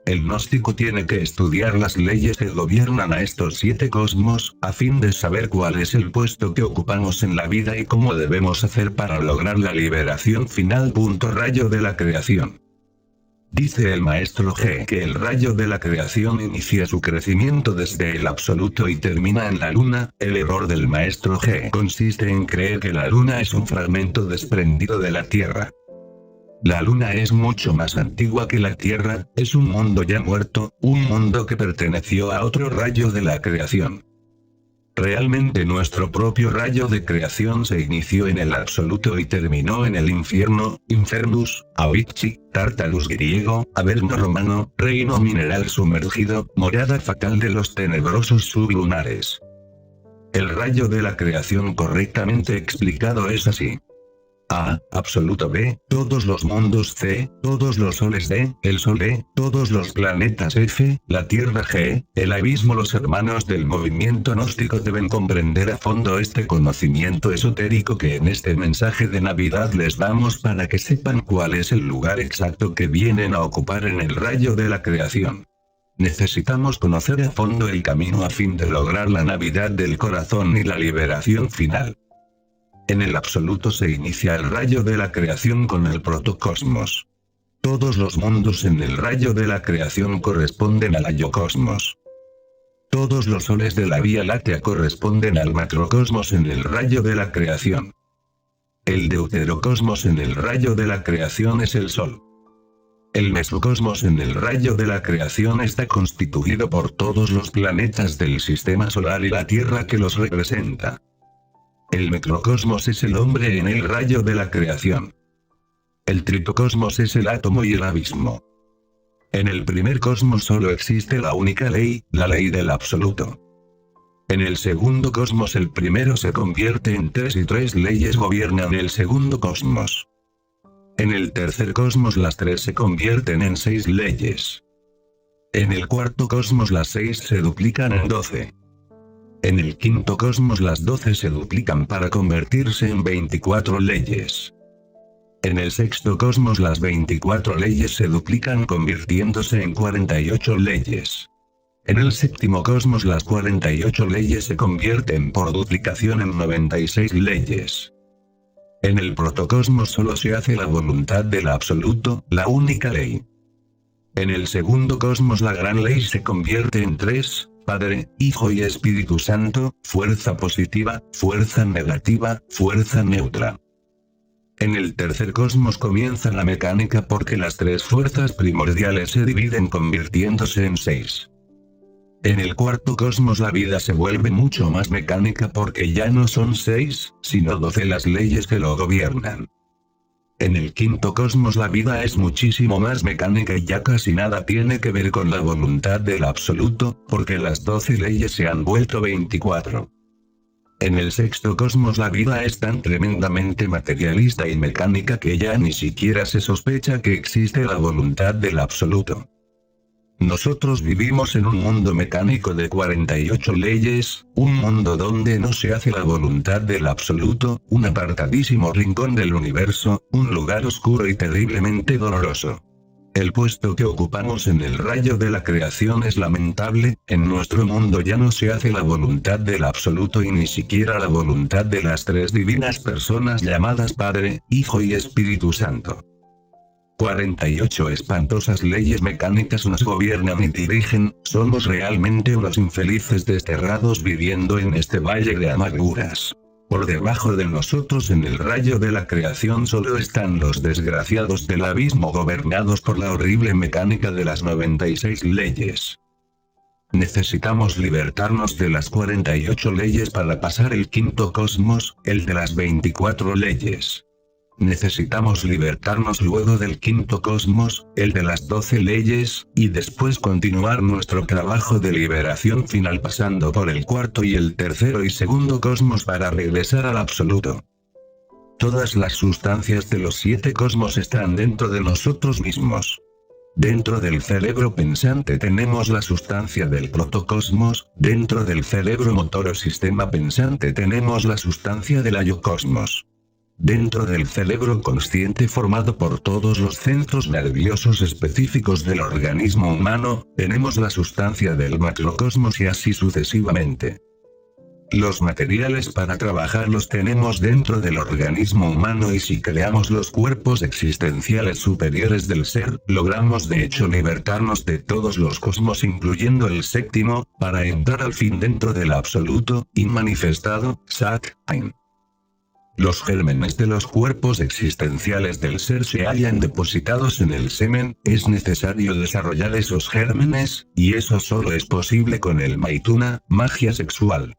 El gnóstico tiene que estudiar las leyes que gobiernan a estos 7 cosmos, a fin de saber cuál es el puesto que ocupamos en la vida y cómo debemos hacer para lograr la liberación final. Rayo de la creación. Dice el maestro G que el rayo de la creación inicia su crecimiento desde el absoluto y termina en la luna. El error del maestro G consiste en creer que la luna es un fragmento desprendido de la Tierra. La luna es mucho más antigua que la Tierra, es un mundo ya muerto, un mundo que perteneció a otro rayo de la creación. Realmente nuestro propio rayo de creación se inició en el absoluto y terminó en el infierno, infernus, Avicii, Tartarus griego, Averno romano, reino mineral sumergido, morada fatal de los tenebrosos sublunares. El rayo de la creación correctamente explicado es así: A, absoluto; B, todos los mundos; C, todos los soles; D, el sol; E, todos los planetas; F, la Tierra; G, el abismo. Los hermanos del movimiento gnóstico deben comprender a fondo este conocimiento esotérico que en este mensaje de Navidad les damos para que sepan cuál es el lugar exacto que vienen a ocupar en el rayo de la creación. Necesitamos conocer a fondo el camino a fin de lograr la Navidad del corazón y la liberación final. En el absoluto se inicia el rayo de la creación con el protocosmos. Todos los mundos en el rayo de la creación corresponden al ayocosmos. Todos los soles de la Vía Láctea corresponden al macrocosmos en el rayo de la creación. El deuterocosmos en el rayo de la creación es el Sol. El mesocosmos en el rayo de la creación está constituido por todos los planetas del sistema solar y la Tierra que los representa. El microcosmos es el hombre en el rayo de la creación. El tritocosmos es el átomo y el abismo. En el primer cosmos solo existe la única ley, la ley del absoluto. En el segundo cosmos el primero se convierte en tres y tres leyes gobiernan el segundo cosmos. En el tercer cosmos las tres se convierten en 6 leyes. En el cuarto cosmos las 6 se duplican en 12. En el quinto cosmos las 12 se duplican para convertirse en 24 leyes. En el sexto cosmos las 24 leyes se duplican convirtiéndose en 48 leyes. En el séptimo cosmos las 48 leyes se convierten por duplicación en 96 leyes. En el protocosmos solo se hace la voluntad del absoluto, la única ley. En el segundo cosmos la gran ley se convierte en 3, Padre, Hijo y Espíritu Santo, fuerza positiva, fuerza negativa, fuerza neutra. En el tercer cosmos comienza la mecánica porque las 3 fuerzas primordiales se dividen convirtiéndose en 6. En el cuarto cosmos la vida se vuelve mucho más mecánica porque ya no son 6, sino 12 las leyes que lo gobiernan. En el quinto cosmos la vida es muchísimo más mecánica y ya casi nada tiene que ver con la voluntad del absoluto, porque las 12 leyes se han vuelto 24. En el sexto cosmos la vida es tan tremendamente materialista y mecánica que ya ni siquiera se sospecha que existe la voluntad del absoluto. Nosotros vivimos en un mundo mecánico de 48 leyes, un mundo donde no se hace la voluntad del absoluto, un apartadísimo rincón del universo, un lugar oscuro y terriblemente doloroso. El puesto que ocupamos en el rayo de la creación es lamentable, en nuestro mundo ya no se hace la voluntad del absoluto y ni siquiera la voluntad de las 3 divinas personas llamadas Padre, Hijo y Espíritu Santo. 48 espantosas leyes mecánicas nos gobiernan y dirigen, somos realmente unos infelices desterrados viviendo en este valle de amarguras. Por debajo de nosotros en el rayo de la creación solo están los desgraciados del abismo gobernados por la horrible mecánica de las 96 leyes. Necesitamos libertarnos de las 48 leyes para pasar el quinto cosmos, el de las 24 leyes. Necesitamos libertarnos luego del quinto cosmos, el de las 12 leyes, y después continuar nuestro trabajo de liberación final pasando por el cuarto y el tercero y segundo cosmos para regresar al absoluto. Todas las sustancias de los 7 cosmos están dentro de nosotros mismos. Dentro del cerebro pensante tenemos la sustancia del protocosmos, dentro del cerebro motor o sistema pensante tenemos la sustancia del ayocosmos. Dentro del cerebro consciente formado por todos los centros nerviosos específicos del organismo humano, tenemos la sustancia del macrocosmos y así sucesivamente. Los materiales para trabajar los tenemos dentro del organismo humano y si creamos los cuerpos existenciales superiores del ser, logramos de hecho libertarnos de todos los cosmos incluyendo el séptimo, para entrar al fin dentro del absoluto, inmanifestado, Sat-Ain. Los gérmenes de los cuerpos existenciales del ser se hallan depositados en el semen, es necesario desarrollar esos gérmenes, y eso solo es posible con el Maituna, magia sexual.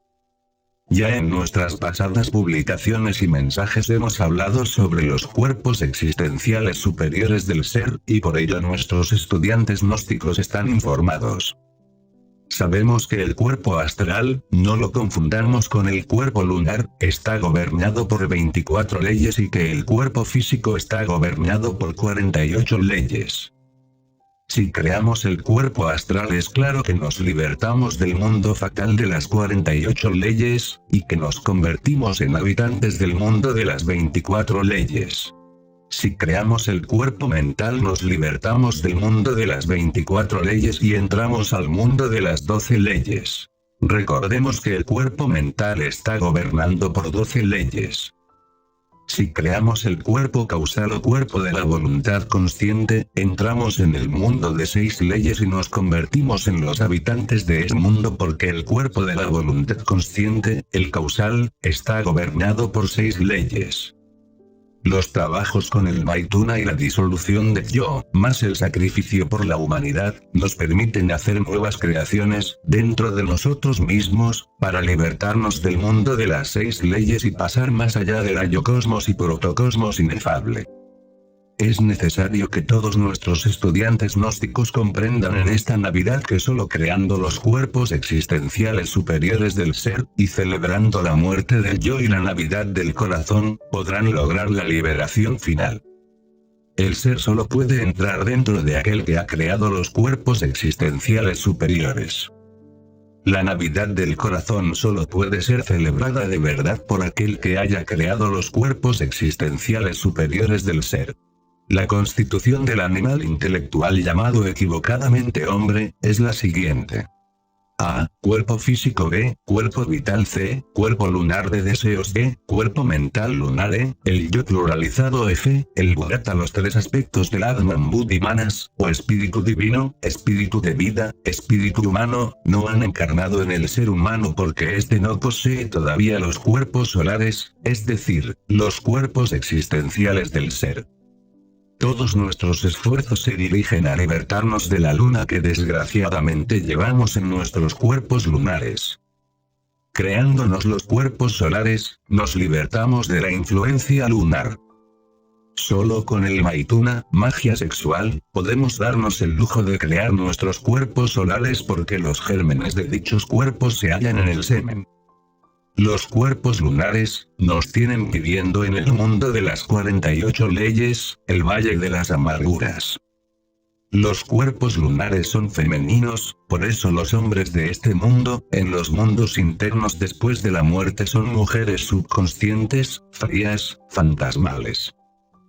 Ya en nuestras pasadas publicaciones y mensajes hemos hablado sobre los cuerpos existenciales superiores del ser, y por ello nuestros estudiantes gnósticos están informados. Sabemos que el cuerpo astral, no lo confundamos con el cuerpo lunar, está gobernado por 24 leyes y que el cuerpo físico está gobernado por 48 leyes. Si creamos el cuerpo astral es claro que nos libertamos del mundo fatal de las 48 leyes, y que nos convertimos en habitantes del mundo de las 24 leyes. Si creamos el cuerpo mental nos libertamos del mundo de las 24 leyes y entramos al mundo de las 12 leyes. Recordemos que el cuerpo mental está gobernando por 12 leyes. Si creamos el cuerpo causal o cuerpo de la voluntad consciente, entramos en el mundo de 6 leyes y nos convertimos en los habitantes de ese mundo porque el cuerpo de la voluntad consciente, el causal, está gobernado por 6 leyes. Los trabajos con el Maituna y la disolución del yo, más el sacrificio por la humanidad, nos permiten hacer nuevas creaciones, dentro de nosotros mismos, para libertarnos del mundo de las 6 leyes y pasar más allá del ayocosmos y protocosmos inefable. Es necesario que todos nuestros estudiantes gnósticos comprendan en esta Navidad que solo creando los cuerpos existenciales superiores del ser, y celebrando la muerte del yo y la Navidad del corazón, podrán lograr la liberación final. El ser solo puede entrar dentro de aquel que ha creado los cuerpos existenciales superiores. La Navidad del corazón solo puede ser celebrada de verdad por aquel que haya creado los cuerpos existenciales superiores del ser. La constitución del animal intelectual llamado equivocadamente hombre, es la siguiente. A. Cuerpo físico. B. Cuerpo vital. C. Cuerpo lunar de deseos. D. Cuerpo mental lunar. E. El yo pluralizado. F. El Bhagata. Los 3 aspectos del Atman Buddhi Manas, o espíritu divino, espíritu de vida, espíritu humano, no han encarnado en el ser humano porque éste no posee todavía los cuerpos solares, es decir, los cuerpos existenciales del ser. Todos nuestros esfuerzos se dirigen a libertarnos de la luna que desgraciadamente llevamos en nuestros cuerpos lunares. Creándonos los cuerpos solares, nos libertamos de la influencia lunar. Solo con el Maituna, magia sexual, podemos darnos el lujo de crear nuestros cuerpos solares porque los gérmenes de dichos cuerpos se hallan en el semen. Los cuerpos lunares, nos tienen viviendo en el mundo de las 48 leyes, el valle de las amarguras. Los cuerpos lunares son femeninos, por eso los hombres de este mundo, en los mundos internos después de la muerte son mujeres subconscientes, frías, fantasmales.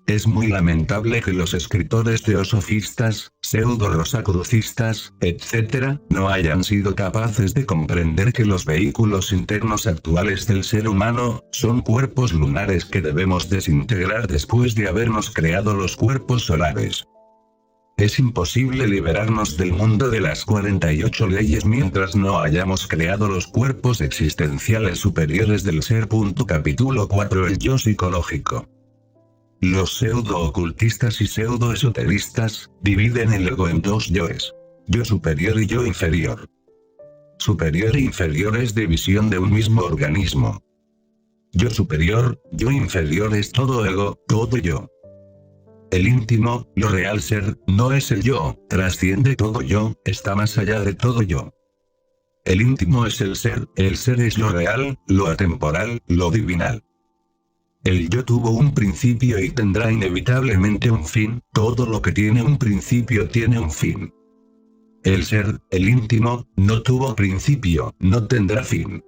Es muy lamentable que los escritores teosofistas, pseudo-rosacrucistas, etc., no hayan sido capaces de comprender que los vehículos internos actuales del ser humano, son cuerpos lunares que debemos desintegrar después de habernos creado los cuerpos solares. Es imposible liberarnos del mundo de las 48 leyes mientras no hayamos creado los cuerpos existenciales superiores del ser. Capítulo 4. El yo psicológico. Los pseudo-ocultistas y pseudo-esoteristas, dividen el ego en 2 yoes. Yo superior y yo inferior. Superior e inferior es división de un mismo organismo. Yo superior, yo inferior es todo ego, todo yo. El íntimo, lo real ser, no es el yo, trasciende todo yo, está más allá de todo yo. El íntimo es el ser es lo real, lo atemporal, lo divinal. El yo tuvo un principio y tendrá inevitablemente un fin, todo lo que tiene un principio tiene un fin. El ser, el íntimo, no tuvo principio, no tendrá fin.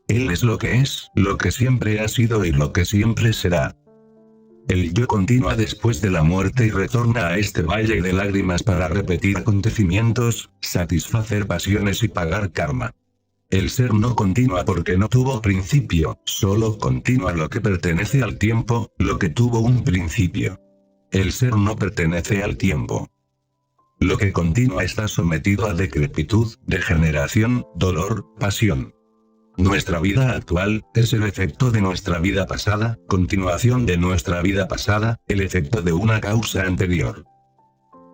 Él es lo que siempre ha sido y lo que siempre será. El yo continúa después de la muerte y retorna a este valle de lágrimas para repetir acontecimientos, satisfacer pasiones y pagar karma. El ser no continúa porque no tuvo principio, solo continúa lo que pertenece al tiempo, lo que tuvo un principio. El ser no pertenece al tiempo. Lo que continúa está sometido a decrepitud, degeneración, dolor, pasión. Nuestra vida actual, es el efecto de nuestra vida pasada, continuación de nuestra vida pasada, el efecto de una causa anterior.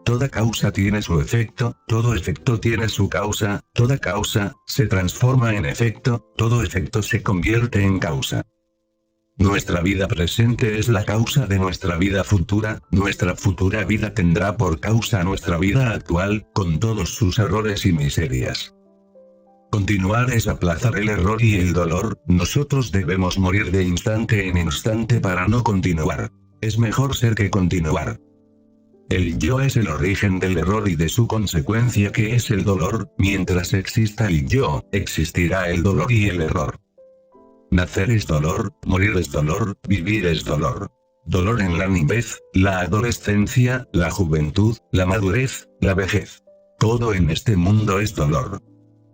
Toda causa tiene su efecto, todo efecto tiene su causa, toda causa, se transforma en efecto, todo efecto se convierte en causa. Nuestra vida presente es la causa de nuestra vida futura, nuestra futura vida tendrá por causa nuestra vida actual, con todos sus errores y miserias. Continuar es aplazar el error y el dolor, nosotros debemos morir de instante en instante para no continuar. Es mejor ser que continuar. El yo es el origen del error y de su consecuencia que es el dolor, mientras exista el yo, existirá el dolor y el error. Nacer es dolor, morir es dolor, vivir es dolor. Dolor en la niñez, la adolescencia, la juventud, la madurez, la vejez. Todo en este mundo es dolor.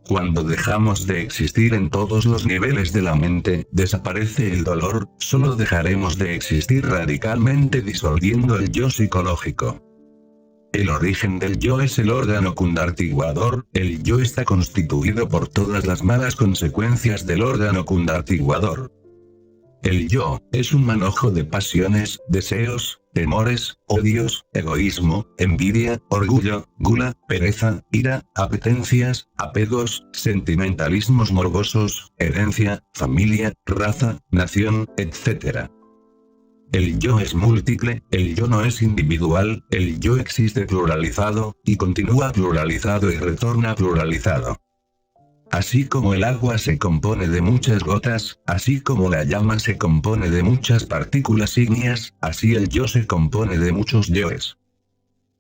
Cuando dejamos de existir en todos los niveles de la mente, desaparece el dolor, solo dejaremos de existir radicalmente disolviendo el yo psicológico. El origen del yo es el órgano cundartiguador, el yo está constituido por todas las malas consecuencias del órgano cundartiguador. El yo es un manojo de pasiones, deseos, temores, odios, egoísmo, envidia, orgullo, gula, pereza, ira, apetencias, apegos, sentimentalismos morbosos, herencia, familia, raza, nación, etc. El yo es múltiple, el yo no es individual, el yo existe pluralizado, y continúa pluralizado y retorna pluralizado. Así como el agua se compone de muchas gotas, así como la llama se compone de muchas partículas ígneas, así el yo se compone de muchos yoes.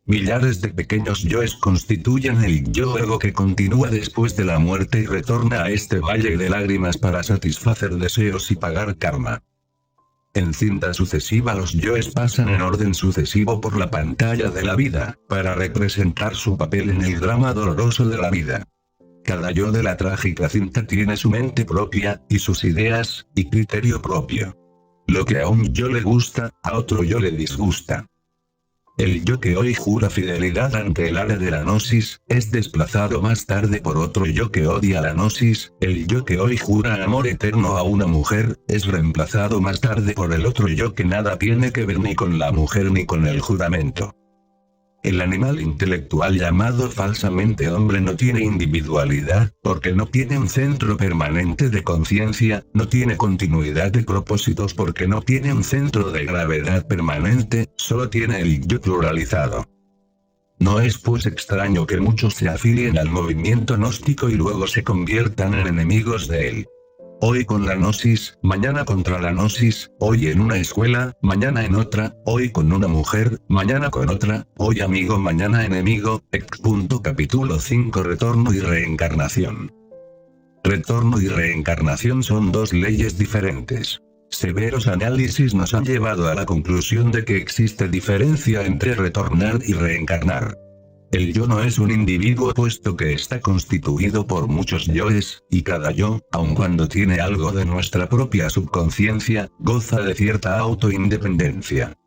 Millares de pequeños yoes constituyen el yo ego que continúa después de la muerte y retorna a este valle de lágrimas para satisfacer deseos y pagar karma. En cinta sucesiva los yoes pasan en orden sucesivo por la pantalla de la vida, para representar su papel en el drama doloroso de la vida. Cada yo de la trágica cinta tiene su mente propia, y sus ideas, y criterio propio. Lo que a un yo le gusta, a otro yo le disgusta. El yo que hoy jura fidelidad ante el área de la gnosis, es desplazado más tarde por otro yo que odia la gnosis. El yo que hoy jura amor eterno a una mujer, es reemplazado más tarde por el otro yo que nada tiene que ver ni con la mujer ni con el juramento. El animal intelectual llamado falsamente hombre no tiene individualidad, porque no tiene un centro permanente de conciencia, no tiene continuidad de propósitos porque no tiene un centro de gravedad permanente, solo tiene el yo pluralizado. No es pues extraño que muchos se afilien al movimiento gnóstico y luego se conviertan en enemigos de él. Hoy con la gnosis, mañana contra la gnosis, hoy en una escuela, mañana en otra, hoy con una mujer, mañana con otra, hoy amigo, mañana enemigo. Capítulo 5 Retorno y reencarnación. Retorno y reencarnación son dos leyes diferentes. Severos análisis nos han llevado a la conclusión de que existe diferencia entre retornar y reencarnar. El yo no es un individuo puesto que está constituido por muchos yoes, y cada yo, aun cuando tiene algo de nuestra propia subconsciencia, goza de cierta autoindependencia.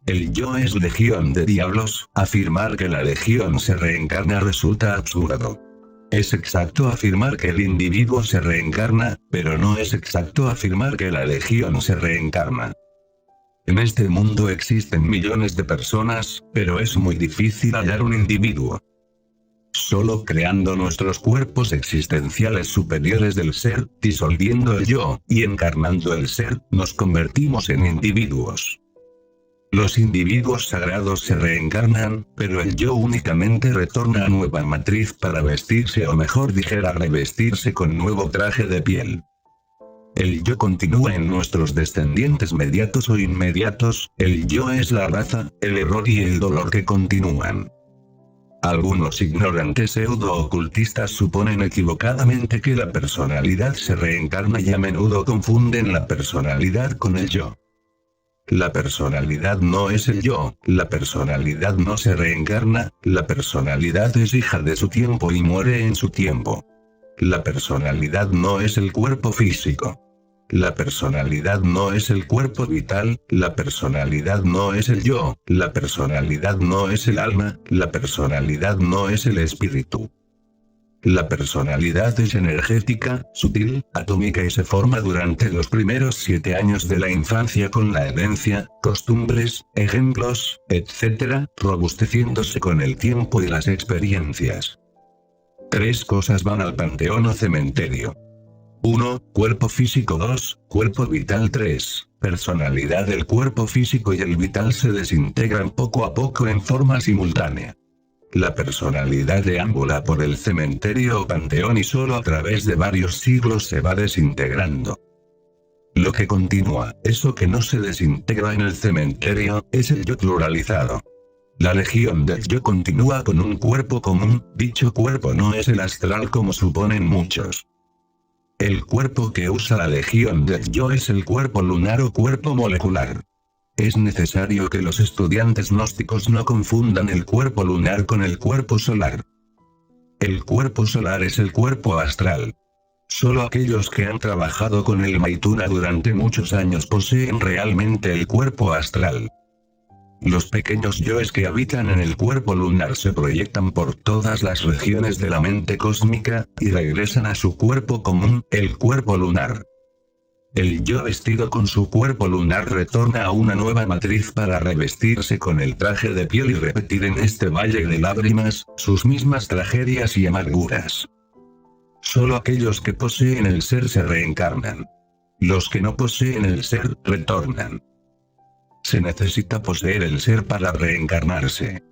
El yo es legión de diablos, afirmar que la legión se reencarna resulta absurdo. Es exacto afirmar que el individuo se reencarna, pero no es exacto afirmar que la legión se reencarna. En este mundo existen millones de personas, pero es muy difícil hallar un individuo. Solo creando nuestros cuerpos existenciales superiores del ser, disolviendo el yo, y encarnando el ser, nos convertimos en individuos. Los individuos sagrados se reencarnan, pero el yo únicamente retorna a nueva matriz para vestirse o mejor dijera revestirse con nuevo traje de piel. El yo continúa en nuestros descendientes mediatos o inmediatos, el yo es la raza, el error y el dolor que continúan. Algunos ignorantes pseudo-ocultistas suponen equivocadamente que la personalidad se reencarna y a menudo confunden la personalidad con el yo. La personalidad no es el yo, la personalidad no se reencarna, la personalidad es hija de su tiempo y muere en su tiempo. La personalidad no es el cuerpo físico. La personalidad no es el cuerpo vital, la personalidad no es el yo, la personalidad no es el alma, la personalidad no es el espíritu. La personalidad es energética, sutil, atómica y se forma durante los primeros 7 años de la infancia con la herencia, costumbres, ejemplos, etc., robusteciéndose con el tiempo y las experiencias. 3 cosas van al panteón o cementerio. 1. Cuerpo físico. 2. Cuerpo vital. 3. Personalidad. El cuerpo físico y el vital se desintegran poco a poco en forma simultánea. La personalidad deambula por el cementerio o panteón y solo a través de varios siglos se va desintegrando. Lo que continúa, eso que no se desintegra en el cementerio, es el yo pluralizado. La legión del yo continúa con un cuerpo común, dicho cuerpo no es el astral como suponen muchos. El cuerpo que usa la legión del yo es el cuerpo lunar o cuerpo molecular. Es necesario que los estudiantes gnósticos no confundan el cuerpo lunar con el cuerpo solar. El cuerpo solar es el cuerpo astral. Solo aquellos que han trabajado con el Maituna durante muchos años poseen realmente el cuerpo astral. Los pequeños yoes que habitan en el cuerpo lunar se proyectan por todas las regiones de la mente cósmica, y regresan a su cuerpo común, el cuerpo lunar. El yo vestido con su cuerpo lunar retorna a una nueva matriz para revestirse con el traje de piel y repetir en este valle de lágrimas, sus mismas tragedias y amarguras. Solo aquellos que poseen el ser se reencarnan. Los que no poseen el ser, retornan. Se necesita poseer el ser para reencarnarse.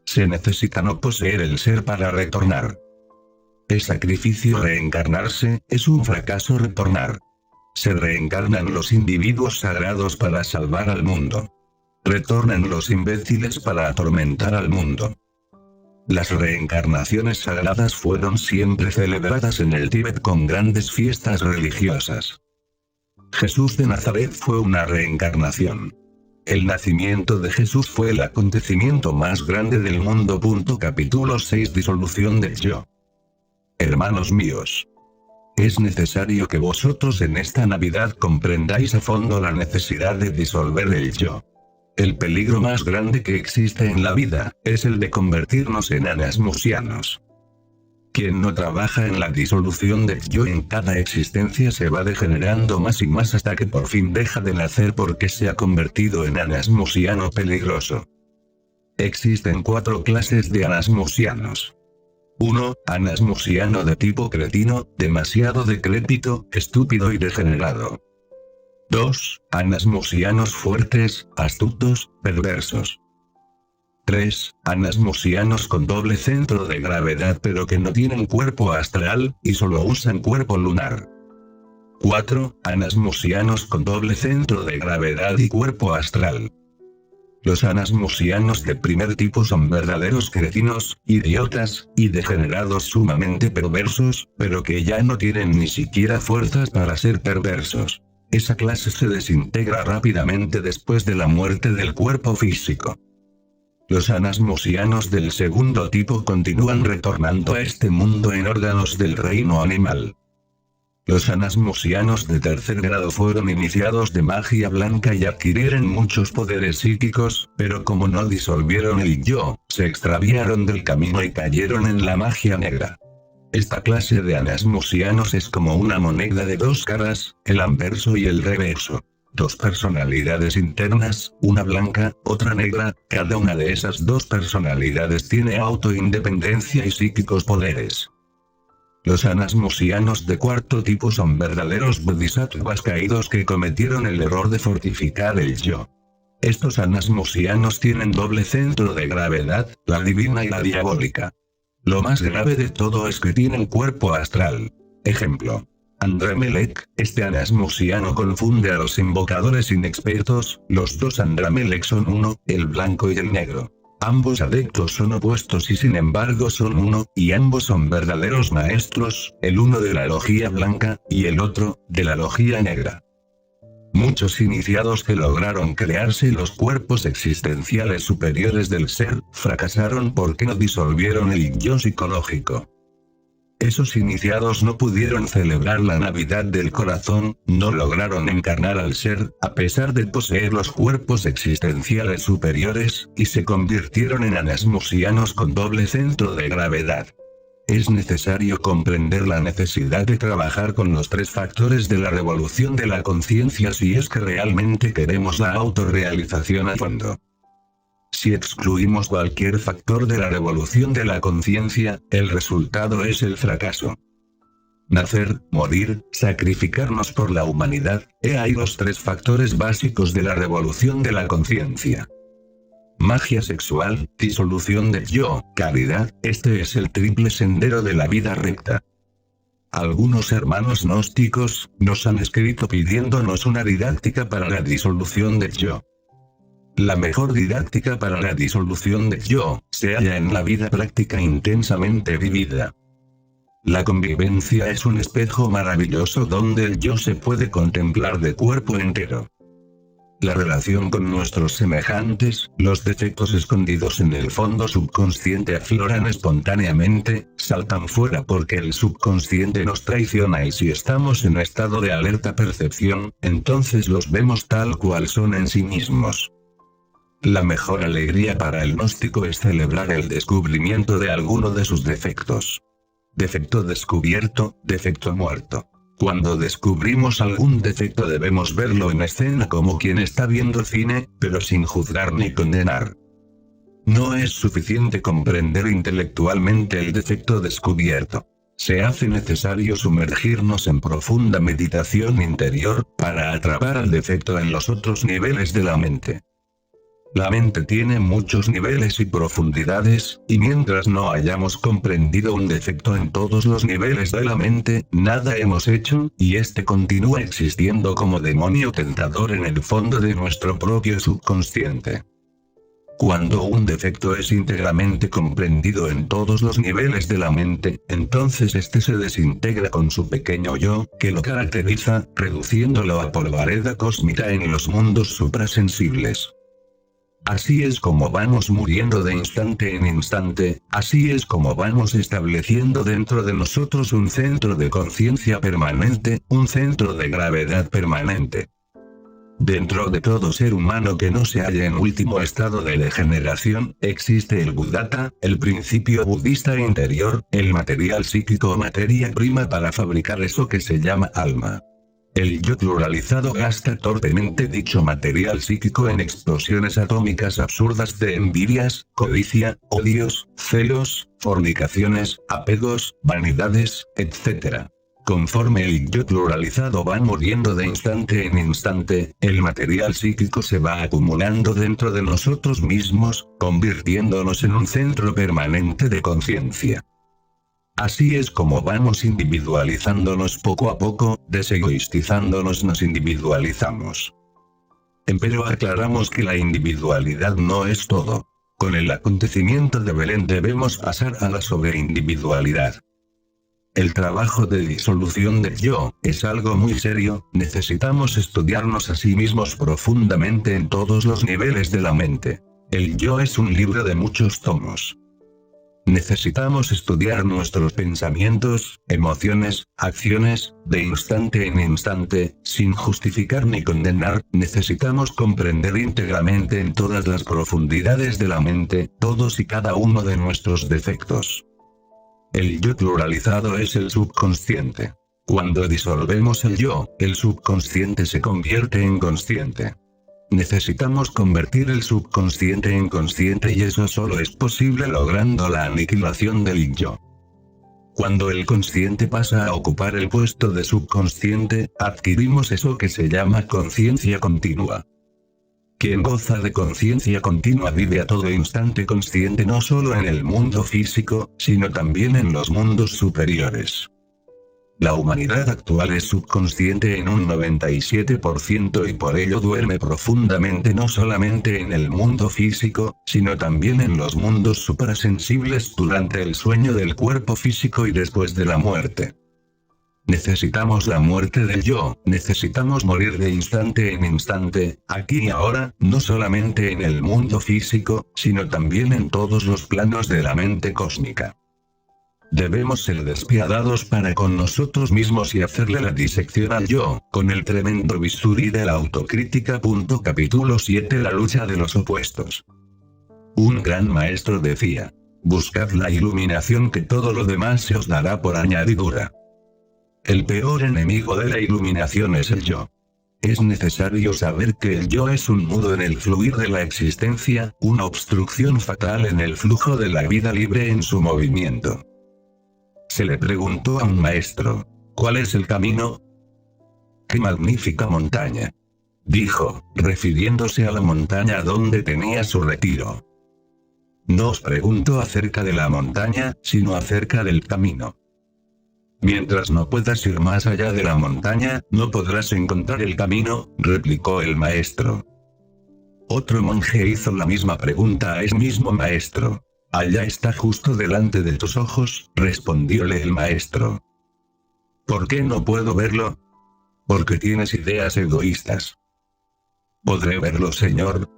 Se necesita no poseer el ser para retornar. Es sacrificio reencarnarse, es un fracaso retornar. Se reencarnan los individuos sagrados para salvar al mundo. Retornan los imbéciles para atormentar al mundo. Las reencarnaciones sagradas fueron siempre celebradas en el Tíbet con grandes fiestas religiosas. Jesús de Nazaret fue una reencarnación. El nacimiento de Jesús fue el acontecimiento más grande del mundo. Capítulo 6 Disolución del yo. Hermanos míos, es necesario que vosotros en esta Navidad comprendáis a fondo la necesidad de disolver el yo. El peligro más grande que existe en la vida, es el de convertirnos en anasmusianos. Quien no trabaja en la disolución del yo en cada existencia se va degenerando más y más hasta que por fin deja de nacer porque se ha convertido en anasmusiano peligroso. Existen 4 clases de anasmusianos. 1. Anasmusiano de tipo cretino, demasiado decrépito, estúpido y degenerado. 2. Anasmusianos fuertes, astutos, perversos. 3. Anasmusianos con doble centro de gravedad pero que no tienen cuerpo astral, y solo usan cuerpo lunar. 4. Anasmusianos con doble centro de gravedad y cuerpo astral. Los anasmusianos de primer tipo son verdaderos cretinos, idiotas, y degenerados sumamente perversos, pero que ya no tienen ni siquiera fuerzas para ser perversos. Esa clase se desintegra rápidamente después de la muerte del cuerpo físico. Los anasmusianos del segundo tipo continúan retornando a este mundo en órganos del reino animal. Los anasmusianos de tercer grado fueron iniciados de magia blanca y adquirieron muchos poderes psíquicos, pero como no disolvieron el yo, se extraviaron del camino y cayeron en la magia negra. Esta clase de anasmusianos es como una moneda de 2 caras, el anverso y el reverso. 2 personalidades internas, una blanca, otra negra, cada una de esas 2 personalidades tiene autoindependencia y psíquicos poderes. Los anasmusianos de cuarto tipo son verdaderos bodhisattvas caídos que cometieron el error de fortificar el yo. Estos anasmusianos tienen doble centro de gravedad, la divina y la diabólica. Lo más grave de todo es que tienen cuerpo astral. Ejemplo. Andramelech, este anasmusiano confunde a los invocadores inexpertos, los 2 Andramelech son uno, el blanco y el negro. Ambos adeptos son opuestos y sin embargo son uno, y ambos son verdaderos maestros, el uno de la logía blanca, y el otro, de la logía negra. Muchos iniciados que lograron crearse los cuerpos existenciales superiores del ser, fracasaron porque no disolvieron el yo psicológico. Esos iniciados no pudieron celebrar la Navidad del corazón, no lograron encarnar al ser, a pesar de poseer los cuerpos existenciales superiores, y se convirtieron en anasmusianos con doble centro de gravedad. Es necesario comprender la necesidad de trabajar con los 3 factores de la revolución de la conciencia si es que realmente queremos la autorrealización a fondo. Si excluimos cualquier factor de la revolución de la conciencia, el resultado es el fracaso. Nacer, morir, sacrificarnos por la humanidad, he ahí los 3 factores básicos de la revolución de la conciencia. Magia sexual, disolución del yo, caridad, este es el triple sendero de la vida recta. Algunos hermanos gnósticos, nos han escrito pidiéndonos una didáctica para la disolución del yo. La mejor didáctica para la disolución del yo, se halla en la vida práctica intensamente vivida. La convivencia es un espejo maravilloso donde el yo se puede contemplar de cuerpo entero. La relación con nuestros semejantes, los defectos escondidos en el fondo subconsciente afloran espontáneamente, saltan fuera porque el subconsciente nos traiciona y si estamos en estado de alerta percepción, entonces los vemos tal cual son en sí mismos. La mejor alegría para el gnóstico es celebrar el descubrimiento de alguno de sus defectos. Defecto descubierto, defecto muerto. Cuando descubrimos algún defecto debemos verlo en escena como quien está viendo cine, pero sin juzgar ni condenar. No es suficiente comprender intelectualmente el defecto descubierto. Se hace necesario sumergirnos en profunda meditación interior, para atrapar al defecto en los otros niveles de la mente. La mente tiene muchos niveles y profundidades, y mientras no hayamos comprendido un defecto en todos los niveles de la mente, nada hemos hecho, y este continúa existiendo como demonio tentador en el fondo de nuestro propio subconsciente. Cuando un defecto es íntegramente comprendido en todos los niveles de la mente, entonces este se desintegra con su pequeño yo, que lo caracteriza, reduciéndolo a polvareda cósmica en los mundos suprasensibles. Así es como vamos muriendo de instante en instante, así es como vamos estableciendo dentro de nosotros un centro de conciencia permanente, un centro de gravedad permanente. Dentro de todo ser humano que no se halla en último estado de degeneración, existe el Buddhata, el principio budista interior, el material psíquico o materia prima para fabricar eso que se llama alma. El yo pluralizado gasta torpemente dicho material psíquico en explosiones atómicas absurdas de envidias, codicia, odios, celos, fornicaciones, apegos, vanidades, etc. Conforme el yo pluralizado va muriendo de instante en instante, el material psíquico se va acumulando dentro de nosotros mismos, convirtiéndonos en un centro permanente de conciencia. Así es como vamos individualizándonos poco a poco, desegoistizándonos nos individualizamos. Empero aclaramos que la individualidad no es todo. Con el acontecimiento de Belén debemos pasar a la sobreindividualidad. El trabajo de disolución del yo es algo muy serio, necesitamos estudiarnos a sí mismos profundamente en todos los niveles de la mente. El yo es un libro de muchos tomos. Necesitamos estudiar nuestros pensamientos, emociones, acciones, de instante en instante, sin justificar ni condenar, necesitamos comprender íntegramente en todas las profundidades de la mente, todos y cada uno de nuestros defectos. El yo pluralizado es el subconsciente. Cuando disolvemos el yo, el subconsciente se convierte en consciente. Necesitamos convertir el subconsciente en consciente y eso solo es posible logrando la aniquilación del yo. Cuando el consciente pasa a ocupar el puesto de subconsciente, adquirimos eso que se llama conciencia continua. Quien goza de conciencia continua vive a todo instante consciente no solo en el mundo físico, sino también en los mundos superiores. La humanidad actual es subconsciente en un 97% y por ello duerme profundamente no solamente en el mundo físico, sino también en los mundos suprasensibles durante el sueño del cuerpo físico y después de la muerte. Necesitamos la muerte del yo, necesitamos morir de instante en instante, aquí y ahora, no solamente en el mundo físico, sino también en todos los planos de la mente cósmica. Debemos ser despiadados para con nosotros mismos y hacerle la disección al yo, con el tremendo bisturí de la autocrítica. Capítulo 7 La lucha de los opuestos. Un gran maestro decía: buscad la iluminación que todo lo demás se os dará por añadidura. El peor enemigo de la iluminación es el yo. Es necesario saber que el yo es un nudo en el fluir de la existencia, una obstrucción fatal en el flujo de la vida libre en su movimiento. Se le preguntó a un maestro: ¿cuál es el camino? ¡Qué magnífica montaña!, dijo, refiriéndose a la montaña donde tenía su retiro. No os pregunto acerca de la montaña, sino acerca del camino. Mientras no puedas ir más allá de la montaña, no podrás encontrar el camino, replicó el maestro. Otro monje hizo la misma pregunta a ese mismo maestro. Allá está justo delante de tus ojos, respondióle el maestro. ¿Por qué no puedo verlo? Porque tienes ideas egoístas. ¿Podré verlo, señor?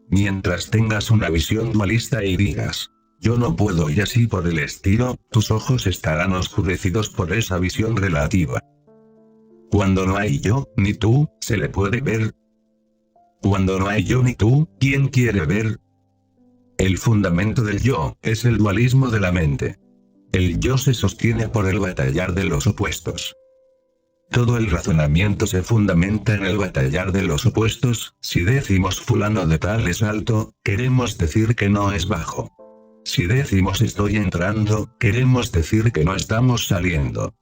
Mientras tengas una visión dualista y digas, yo no puedo y así por el estilo, tus ojos estarán oscurecidos por esa visión relativa. Cuando no hay yo, ni tú, ¿se le puede ver? Cuando no hay yo ni tú, ¿quién quiere ver? El fundamento del yo, es el dualismo de la mente. El yo se sostiene por el batallar de los opuestos. Todo el razonamiento se fundamenta en el batallar de los opuestos. Si decimos fulano de tal es alto, queremos decir que no es bajo. Si decimos estoy entrando, queremos decir que no estamos saliendo.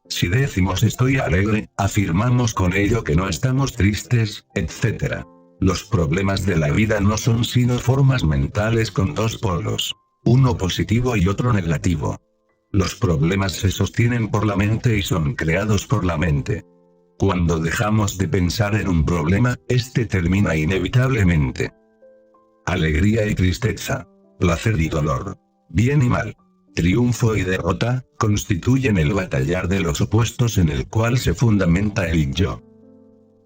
Si decimos estoy alegre, afirmamos con ello que no estamos tristes, etc. Los problemas de la vida no son sino formas mentales con dos polos, uno positivo y otro negativo. Los problemas se sostienen por la mente y son creados por la mente. Cuando dejamos de pensar en un problema, este termina inevitablemente. Alegría y tristeza, placer y dolor, bien y mal, triunfo y derrota, constituyen el batallar de los opuestos en el cual se fundamenta el yo.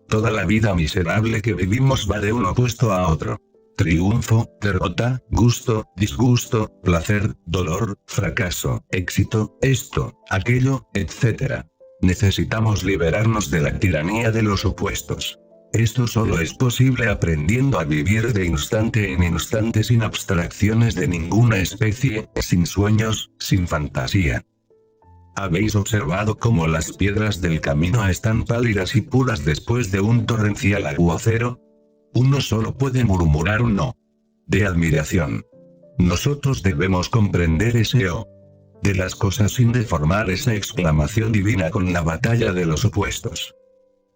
Toda la vida miserable que vivimos va de un opuesto a otro. Triunfo, derrota, gusto, disgusto, placer, dolor, fracaso, éxito, esto, aquello, etc. Necesitamos liberarnos de la tiranía de los opuestos. Esto solo es posible aprendiendo a vivir de instante en instante sin abstracciones de ninguna especie, sin sueños, sin fantasía. ¿Habéis observado cómo las piedras del camino están pálidas y puras después de un torrencial aguacero? Uno solo puede murmurar un no. De admiración. Nosotros debemos comprender ese o. De las cosas sin deformar esa exclamación divina con la batalla de los opuestos.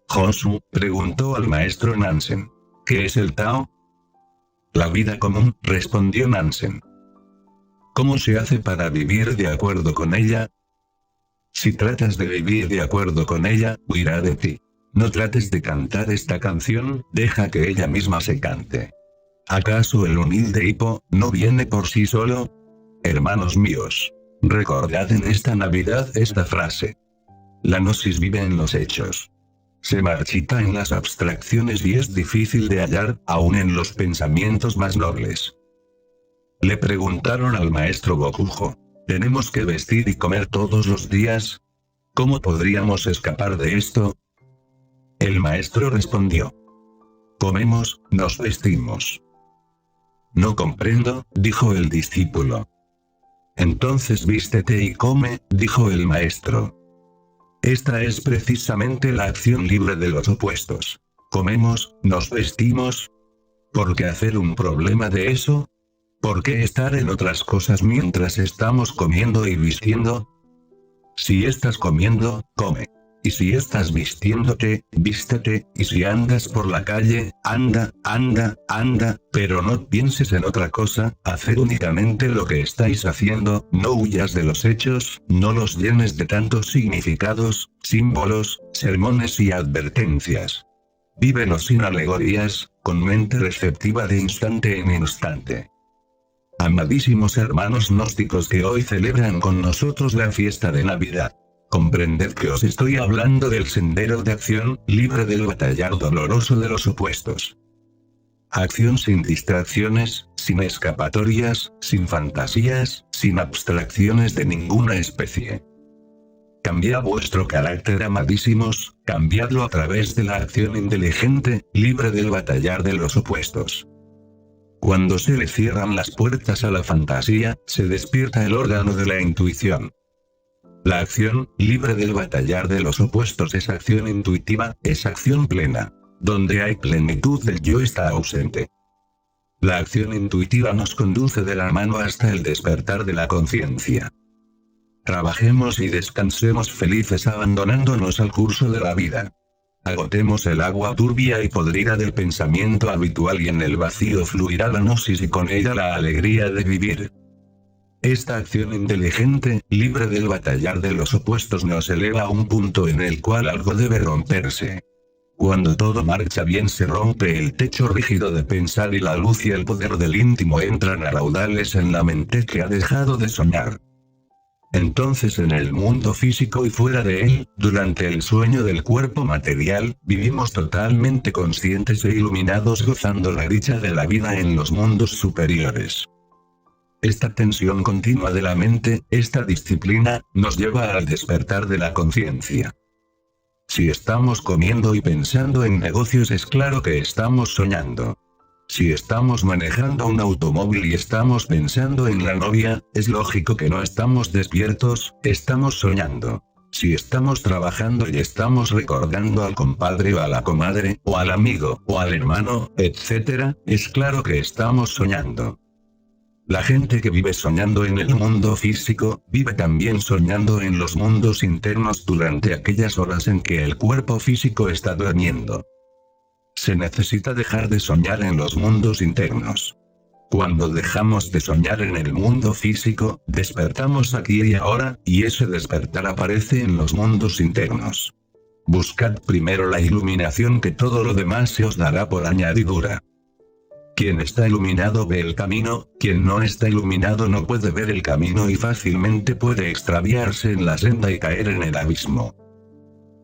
Josu preguntó al maestro Nansen. ¿Qué es el Tao? La vida común, respondió Nansen. ¿Cómo se hace para vivir de acuerdo con ella? Si tratas de vivir de acuerdo con ella, huirá de ti. No trates de cantar esta canción, deja que ella misma se cante. ¿Acaso el humilde hipo no viene por sí solo? Hermanos míos, recordad en esta Navidad esta frase. La gnosis vive en los hechos. Se marchita en las abstracciones y es difícil de hallar, aun en los pensamientos más nobles. Le preguntaron al maestro Gokujo, ¿tenemos que vestir y comer todos los días? ¿Cómo podríamos escapar de esto? El maestro respondió. Comemos, nos vestimos. No comprendo, dijo el discípulo. Entonces vístete y come, dijo el maestro. Esta es precisamente la acción libre de los opuestos. Comemos, nos vestimos. ¿Por qué hacer un problema de eso? ¿Por qué estar en otras cosas mientras estamos comiendo y vistiendo? Si estás comiendo, come. Y si estás vistiéndote, vístete, y si andas por la calle, anda, pero no pienses en otra cosa, haced únicamente lo que estáis haciendo, no huyas de los hechos, no los llenes de tantos significados, símbolos, sermones y advertencias. Vívelos sin alegorías, con mente receptiva de instante en instante. Amadísimos hermanos gnósticos que hoy celebran con nosotros la fiesta de Navidad. Comprended que os estoy hablando del sendero de acción, libre del batallar doloroso de los opuestos. Acción sin distracciones, sin escapatorias, sin fantasías, sin abstracciones de ninguna especie. Cambiad vuestro carácter, amadísimos, cambiadlo a través de la acción inteligente, libre del batallar de los opuestos. Cuando se le cierran las puertas a la fantasía, se despierta el órgano de la intuición. La acción, libre del batallar de los opuestos es acción intuitiva, es acción plena. Donde hay plenitud del yo está ausente. La acción intuitiva nos conduce de la mano hasta el despertar de la conciencia. Trabajemos y descansemos felices abandonándonos al curso de la vida. Agotemos el agua turbia y podrida del pensamiento habitual y en el vacío fluirá la gnosis y con ella la alegría de vivir. Esta acción inteligente, libre del batallar de los opuestos nos eleva a un punto en el cual algo debe romperse. Cuando todo marcha bien se rompe el techo rígido de pensar y la luz y el poder del íntimo entran a raudales en la mente que ha dejado de soñar. Entonces en el mundo físico y fuera de él, durante el sueño del cuerpo material, vivimos totalmente conscientes e iluminados gozando la dicha de la vida en los mundos superiores. Esta tensión continua de la mente, esta disciplina, nos lleva al despertar de la conciencia. Si estamos comiendo y pensando en negocios es claro que estamos soñando. Si estamos manejando un automóvil y estamos pensando en la novia, es lógico que no estamos despiertos, estamos soñando. Si estamos trabajando y estamos recordando al compadre o a la comadre, o al amigo, o al hermano, etc., es claro que estamos soñando. La gente que vive soñando en el mundo físico, vive también soñando en los mundos internos durante aquellas horas en que el cuerpo físico está durmiendo. Se necesita dejar de soñar en los mundos internos. Cuando dejamos de soñar en el mundo físico, despertamos aquí y ahora, y ese despertar aparece en los mundos internos. Buscad primero la iluminación, que todo lo demás se os dará por añadidura. Quien está iluminado ve el camino, quien no está iluminado no puede ver el camino y fácilmente puede extraviarse en la senda y caer en el abismo.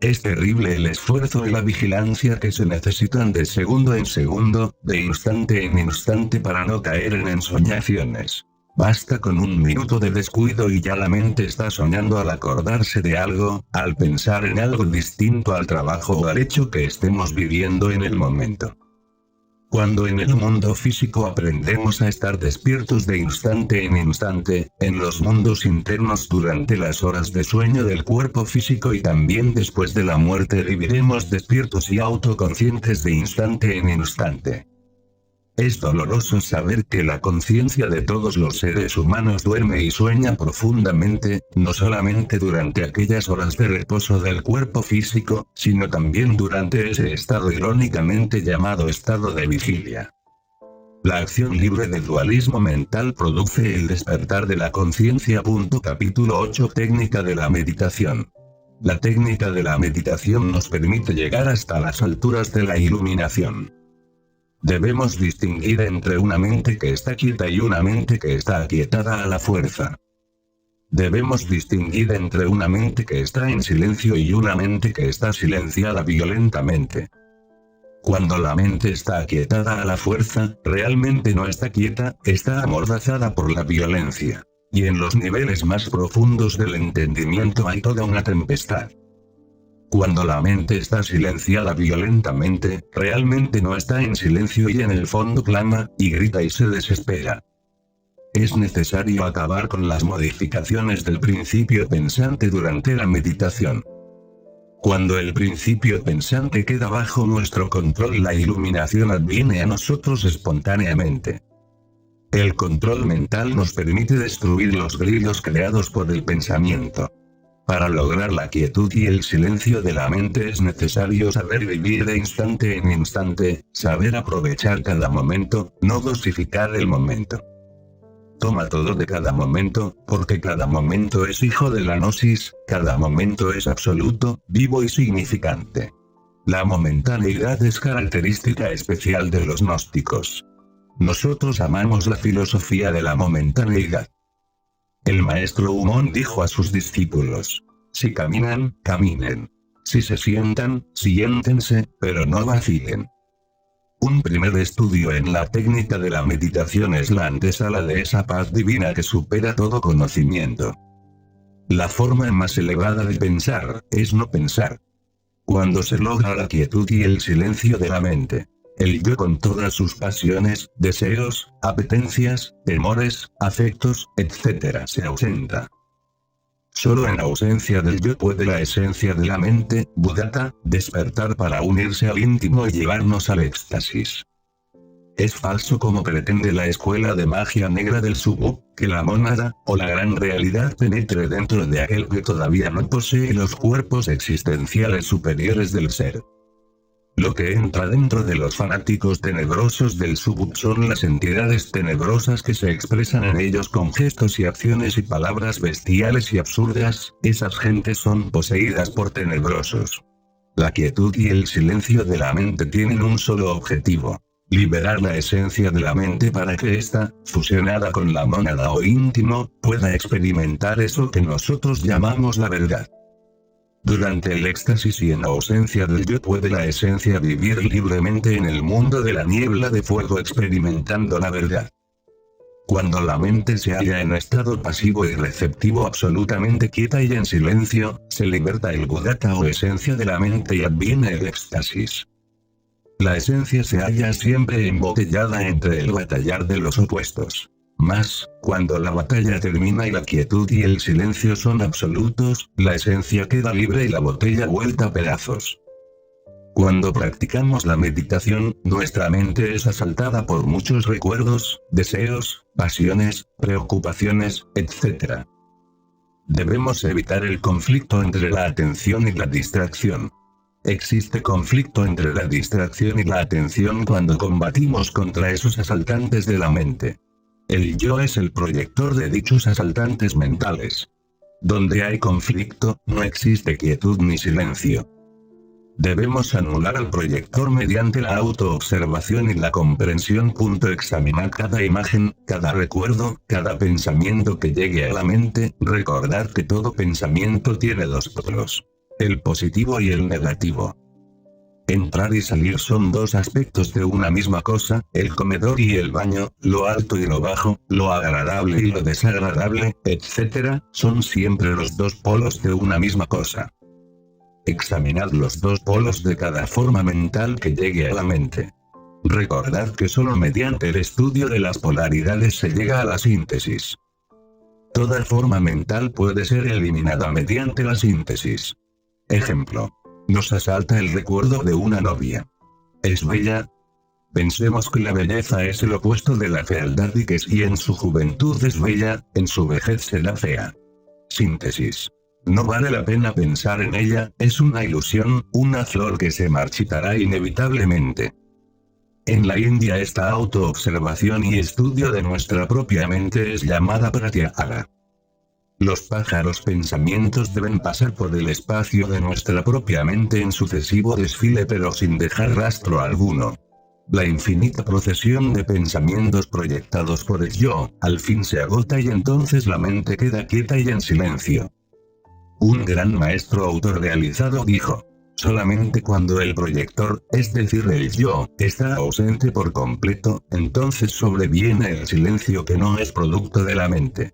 Es terrible el esfuerzo y la vigilancia que se necesitan de segundo en segundo, de instante en instante para no caer en ensoñaciones. Basta con un minuto de descuido y ya la mente está soñando al acordarse de algo, al pensar en algo distinto al trabajo o al hecho que estemos viviendo en el momento. Cuando en el mundo físico aprendemos a estar despiertos de instante en instante, en los mundos internos durante las horas de sueño del cuerpo físico y también después de la muerte viviremos despiertos y autoconscientes de instante en instante. Es doloroso saber que la conciencia de todos los seres humanos duerme y sueña profundamente, no solamente durante aquellas horas de reposo del cuerpo físico, sino también durante ese estado irónicamente llamado estado de vigilia. La acción libre del dualismo mental produce el despertar de la conciencia. Capítulo 8. Técnica de la meditación. La técnica de la meditación nos permite llegar hasta las alturas de la iluminación. Debemos distinguir entre una mente que está quieta y una mente que está aquietada a la fuerza. Debemos distinguir entre una mente que está en silencio y una mente que está silenciada violentamente. Cuando la mente está aquietada a la fuerza, realmente no está quieta, está amordazada por la violencia. Y en los niveles más profundos del entendimiento hay toda una tempestad. Cuando la mente está silenciada violentamente, realmente no está en silencio y en el fondo clama, y grita y se desespera. Es necesario acabar con las modificaciones del principio pensante durante la meditación. Cuando el principio pensante queda bajo nuestro control, la iluminación adviene a nosotros espontáneamente. El control mental nos permite destruir los grillos creados por el pensamiento. Para lograr la quietud y el silencio de la mente es necesario saber vivir de instante en instante, saber aprovechar cada momento, no dosificar el momento. Toma todo de cada momento, porque cada momento es hijo de la gnosis, cada momento es absoluto, vivo y significante. La momentaneidad es característica especial de los gnósticos. Nosotros amamos la filosofía de la momentaneidad. El maestro Humón dijo a sus discípulos: si caminan, caminen. Si se sientan, siéntense, pero no vacilen. Un primer estudio en la técnica de la meditación es la antesala de esa paz divina que supera todo conocimiento. La forma más elevada de pensar, es no pensar. Cuando se logra la quietud y el silencio de la mente, el yo con todas sus pasiones, deseos, apetencias, temores, afectos, etc. se ausenta. Solo en ausencia del yo puede la esencia de la mente, Buddhata, despertar para unirse al íntimo y llevarnos al éxtasis. Es falso como pretende la escuela de magia negra del Subú, que la mónada, o la gran realidad penetre dentro de aquel que todavía no posee los cuerpos existenciales superiores del ser. Lo que entra dentro de los fanáticos tenebrosos del Subú son las entidades tenebrosas que se expresan en ellos con gestos y acciones y palabras bestiales y absurdas. Esas gentes son poseídas por tenebrosos. La quietud y el silencio de la mente tienen un solo objetivo: Liberar la esencia de la mente para que ésta, fusionada con la mónada o íntimo, pueda experimentar eso que nosotros llamamos la verdad. Durante el éxtasis y en ausencia del yo puede la esencia vivir libremente en el mundo de la niebla de fuego experimentando la verdad. Cuando la mente se halla en estado pasivo y receptivo absolutamente quieta y en silencio, se liberta el Buddhata o esencia de la mente y adviene el éxtasis. La esencia se halla siempre embotellada entre el batallar de los opuestos. Mas, cuando la batalla termina y la quietud y el silencio son absolutos, la esencia queda libre y la botella vuelta a pedazos. Cuando practicamos la meditación, nuestra mente es asaltada por muchos recuerdos, deseos, pasiones, preocupaciones, etc. Debemos evitar el conflicto entre la atención y la distracción. Existe conflicto entre la distracción y la atención cuando combatimos contra esos asaltantes de la mente. El yo es el proyector de dichos asaltantes mentales. Donde hay conflicto, no existe quietud ni silencio. Debemos anular al proyector mediante la autoobservación y la comprensión. Examinar cada imagen, cada recuerdo, cada pensamiento que llegue a la mente, recordar que todo pensamiento tiene dos polos. El positivo y el negativo. Entrar y salir son dos aspectos de una misma cosa, el comedor y el baño, lo alto y lo bajo, lo agradable y lo desagradable, etc., son siempre los dos polos de una misma cosa. Examinad los dos polos de cada forma mental que llegue a la mente. Recordad que solo mediante el estudio de las polaridades se llega a la síntesis. Toda forma mental puede ser eliminada mediante la síntesis. Ejemplo. Nos asalta el recuerdo de una novia. ¿Es bella? Pensemos que la belleza es el opuesto de la fealdad y que si en su juventud es bella, en su vejez será fea. Síntesis. No vale la pena pensar en ella, es una ilusión, una flor que se marchitará inevitablemente. En la India esta autoobservación y estudio de nuestra propia mente es llamada pratyahara. Los pájaros pensamientos deben pasar por el espacio de nuestra propia mente en sucesivo desfile pero sin dejar rastro alguno. La infinita procesión de pensamientos proyectados por el yo, al fin se agota y entonces la mente queda quieta y en silencio. Un gran maestro autorrealizado dijo: solamente cuando el proyector, es decir el yo, está ausente por completo, entonces sobreviene el silencio que no es producto de la mente.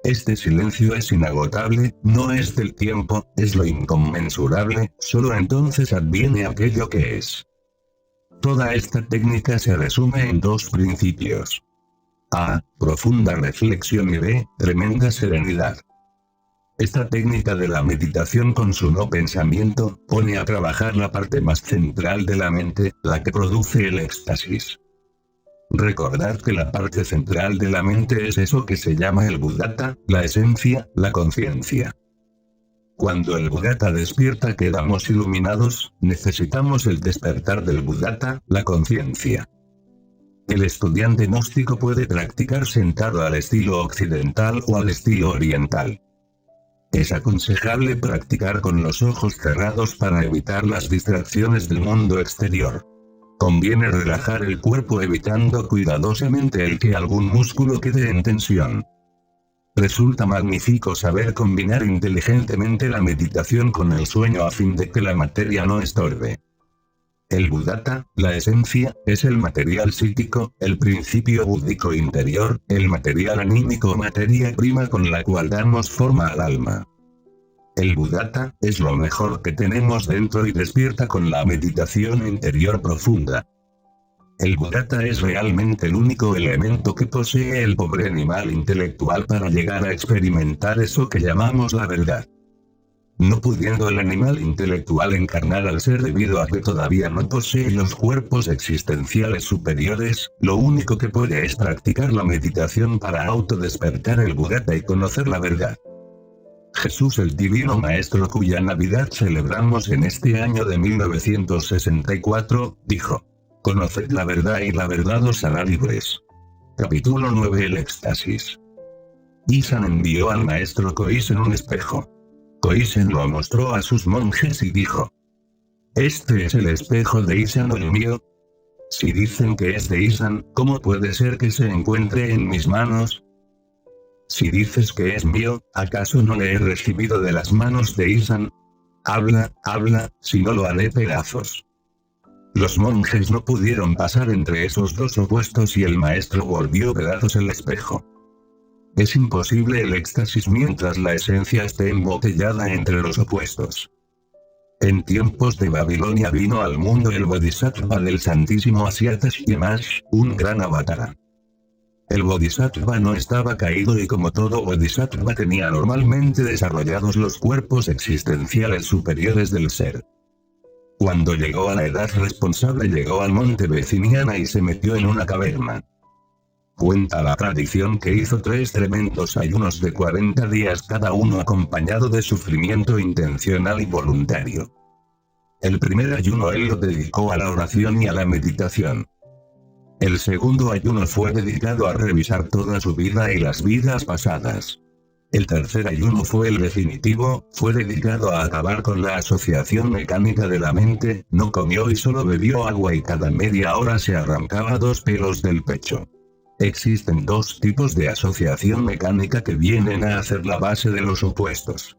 Este silencio es inagotable, no es del tiempo, es lo inconmensurable, solo entonces adviene aquello que es. Toda esta técnica se resume en dos principios. A. Profunda reflexión y B. Tremenda serenidad. Esta técnica de la meditación con su no pensamiento, pone a trabajar la parte más central de la mente, la que produce el éxtasis. Recordad que la parte central de la mente es eso que se llama el Buddhata, la esencia, la conciencia. Cuando el Buddhata despierta quedamos iluminados, necesitamos el despertar del Buddhata, la conciencia. El estudiante gnóstico puede practicar sentado al estilo occidental o al estilo oriental. Es aconsejable practicar con los ojos cerrados para evitar las distracciones del mundo exterior. Conviene relajar el cuerpo evitando cuidadosamente el que algún músculo quede en tensión. Resulta magnífico saber combinar inteligentemente la meditación con el sueño a fin de que la materia no estorbe. El Buddhata, la esencia, es el material psíquico, el principio búdico interior, el material anímico o materia prima con la cual damos forma al alma. El Buddhata, es lo mejor que tenemos dentro y despierta con la meditación interior profunda. El Buddhata es realmente el único elemento que posee el pobre animal intelectual para llegar a experimentar eso que llamamos la verdad. No pudiendo el animal intelectual encarnar al ser debido a que todavía no posee los cuerpos existenciales superiores, lo único que puede es practicar la meditación para autodespertar el Buddhata y conocer la verdad. Jesús el Divino Maestro, cuya Navidad celebramos en este año de 1964, dijo: conoced la verdad y la verdad os hará libres. Capítulo 9. El éxtasis. Isan envió al maestro Koisen un espejo. Koisen lo mostró a sus monjes y dijo: ¿este es el espejo de Isan o el mío? Si dicen que es de Isan, ¿cómo puede ser que se encuentre en mis manos? Si dices que es mío, ¿acaso no le he recibido de las manos de Isan? Habla, si no lo haré pedazos. Los monjes no pudieron pasar entre esos dos opuestos y el maestro volvió pedazos el espejo. Es imposible el éxtasis mientras la esencia esté embotellada entre los opuestos. En tiempos de Babilonia vino al mundo el Bodhisattva del Santísimo Asyata Shamash, un gran avatara. El Bodhisattva no estaba caído y como todo Bodhisattva tenía normalmente desarrollados los cuerpos existenciales superiores del ser. Cuando llegó a la edad responsable llegó al monte Veciniana y se metió en una caverna. Cuenta la tradición que hizo 3 tremendos ayunos de 40 días cada uno acompañado de sufrimiento intencional y voluntario. El primer ayuno él lo dedicó a la oración y a la meditación. El segundo ayuno fue dedicado a revisar toda su vida y las vidas pasadas. El tercer ayuno fue el definitivo, fue dedicado a acabar con la asociación mecánica de la mente, no comió y solo bebió agua y cada media hora se arrancaba 2 pelos del pecho. Existen 2 tipos de asociación mecánica que vienen a hacer la base de los opuestos.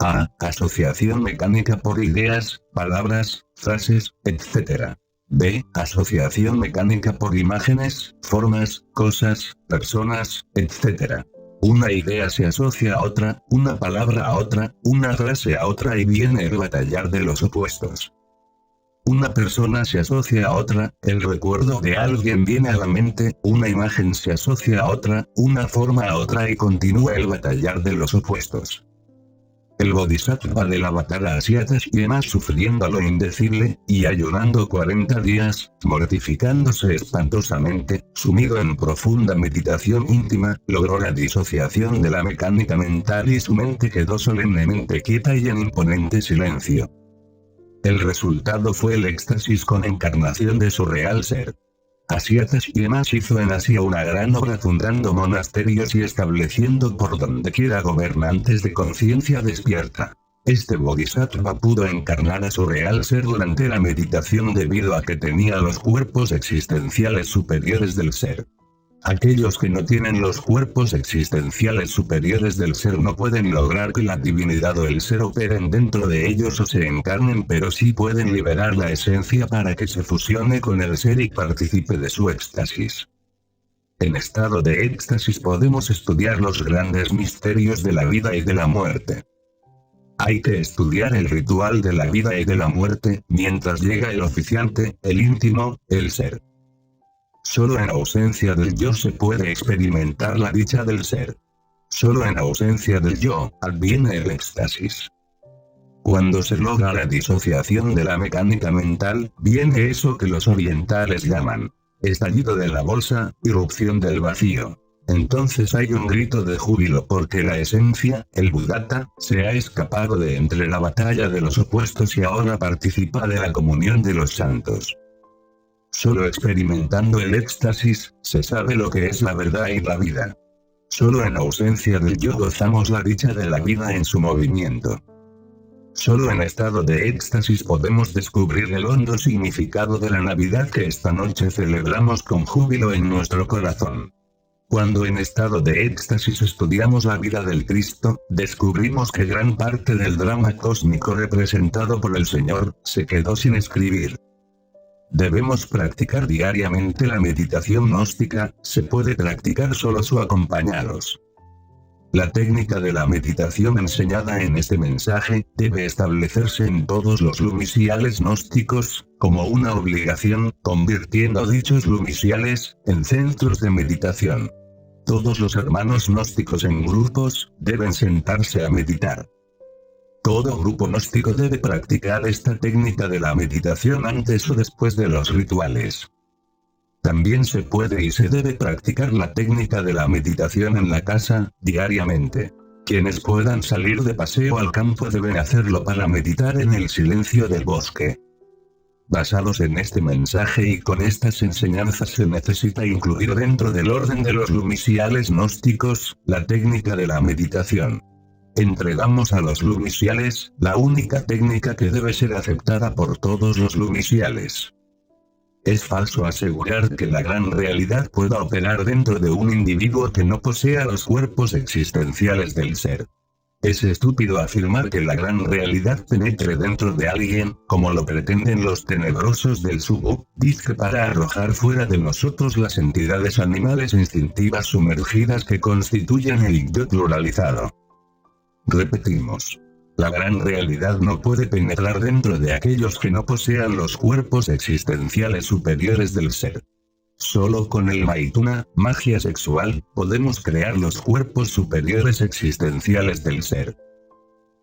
A. Asociación mecánica por ideas, palabras, frases, etc. B. Asociación mecánica por imágenes, formas, cosas, personas, etc. Una idea se asocia a otra, una palabra a otra, una frase a otra y viene el batallar de los opuestos. Una persona se asocia a otra, el recuerdo de alguien viene a la mente, una imagen se asocia a otra, una forma a otra y continúa el batallar de los opuestos. El Bodhisattva del Avatara Asyata Shamash sufriendo lo indecible, y ayunando 40 días, mortificándose espantosamente, sumido en profunda meditación íntima, logró la disociación de la mecánica mental y su mente quedó solemnemente quieta y en imponente silencio. El resultado fue el éxtasis con encarnación de su real ser. Asyata Shamash hizo en Asia una gran obra fundando monasterios y estableciendo por donde quiera gobernantes de conciencia despierta. Este bodhisattva pudo encarnar a su real ser durante la meditación debido a que tenía los cuerpos existenciales superiores del ser. Aquellos que no tienen los cuerpos existenciales superiores del ser no pueden lograr que la divinidad o el ser operen dentro de ellos o se encarnen, pero sí pueden liberar la esencia para que se fusione con el ser y participe de su éxtasis. En estado de éxtasis podemos estudiar los grandes misterios de la vida y de la muerte. Hay que estudiar el ritual de la vida y de la muerte, mientras llega el oficiante, el íntimo, el ser. Solo en ausencia del yo se puede experimentar la dicha del ser. Solo en ausencia del yo, adviene el éxtasis. Cuando se logra la disociación de la mecánica mental, viene eso que los orientales llaman estallido de la bolsa, irrupción del vacío. Entonces hay un grito de júbilo porque la esencia, el Buddhata, se ha escapado de entre la batalla de los opuestos y ahora participa de la comunión de los santos. Solo experimentando el éxtasis, se sabe lo que es la verdad y la vida. Solo en ausencia del yo gozamos la dicha de la vida en su movimiento. Solo en estado de éxtasis podemos descubrir el hondo significado de la Navidad que esta noche celebramos con júbilo en nuestro corazón. Cuando en estado de éxtasis estudiamos la vida del Cristo, descubrimos que gran parte del drama cósmico representado por el Señor, se quedó sin escribir. Debemos practicar diariamente la meditación gnóstica, se puede practicar solo o acompañados. La técnica de la meditación enseñada en este mensaje, debe establecerse en todos los lumisiales gnósticos, como una obligación, convirtiendo dichos lumisiales, en centros de meditación. Todos los hermanos gnósticos en grupos, deben sentarse a meditar. Todo grupo gnóstico debe practicar esta técnica de la meditación antes o después de los rituales. También se puede y se debe practicar la técnica de la meditación en la casa, diariamente. Quienes puedan salir de paseo al campo deben hacerlo para meditar en el silencio del bosque. Basados en este mensaje y con estas enseñanzas se necesita incluir dentro del orden de los lumisiales gnósticos, la técnica de la meditación. Entregamos a los lumisiales, la única técnica que debe ser aceptada por todos los lumisiales. Es falso asegurar que la gran realidad pueda operar dentro de un individuo que no posea los cuerpos existenciales del ser. Es estúpido afirmar que la gran realidad penetre dentro de alguien, como lo pretenden los tenebrosos del disque para arrojar fuera de nosotros las entidades animales instintivas sumergidas que constituyen el yo pluralizado. Repetimos. La gran realidad no puede penetrar dentro de aquellos que no posean los cuerpos existenciales superiores del ser. Solo con el Maituna, magia sexual, podemos crear los cuerpos superiores existenciales del ser.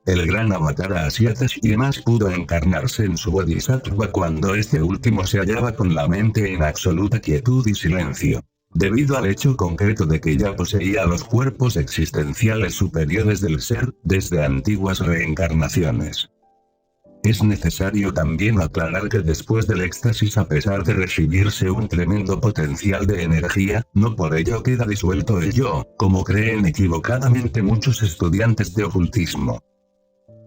El gran avatar Asyata Shiemas pudo encarnarse en su Bodhisattva cuando este último se hallaba con la mente en absoluta quietud y silencio. Debido al hecho concreto de que ya poseía los cuerpos existenciales superiores del ser, desde antiguas reencarnaciones. Es necesario también aclarar que después del éxtasis, a pesar de recibirse un tremendo potencial de energía, no por ello queda disuelto el yo, como creen equivocadamente muchos estudiantes de ocultismo.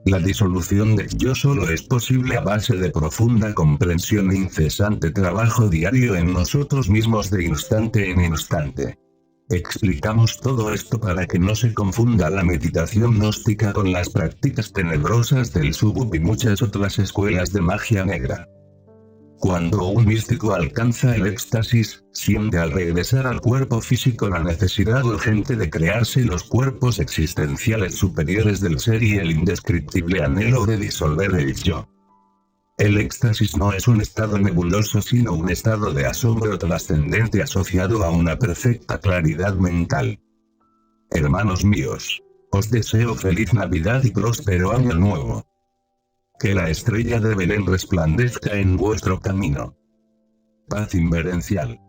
La disolución del yo solo es posible a base de profunda comprensión e incesante trabajo diario en nosotros mismos de instante en instante. Explicamos todo esto para que no se confunda la meditación gnóstica con las prácticas tenebrosas del Subub y muchas otras escuelas de magia negra. Cuando un místico alcanza el éxtasis, siente al regresar al cuerpo físico la necesidad urgente de crearse los cuerpos existenciales superiores del ser y el indescriptible anhelo de disolver el yo. El éxtasis no es un estado nebuloso sino un estado de asombro trascendente asociado a una perfecta claridad mental. Hermanos míos, os deseo feliz Navidad y próspero Año Nuevo. Que la estrella de Belén resplandezca en vuestro camino. Paz inverencial.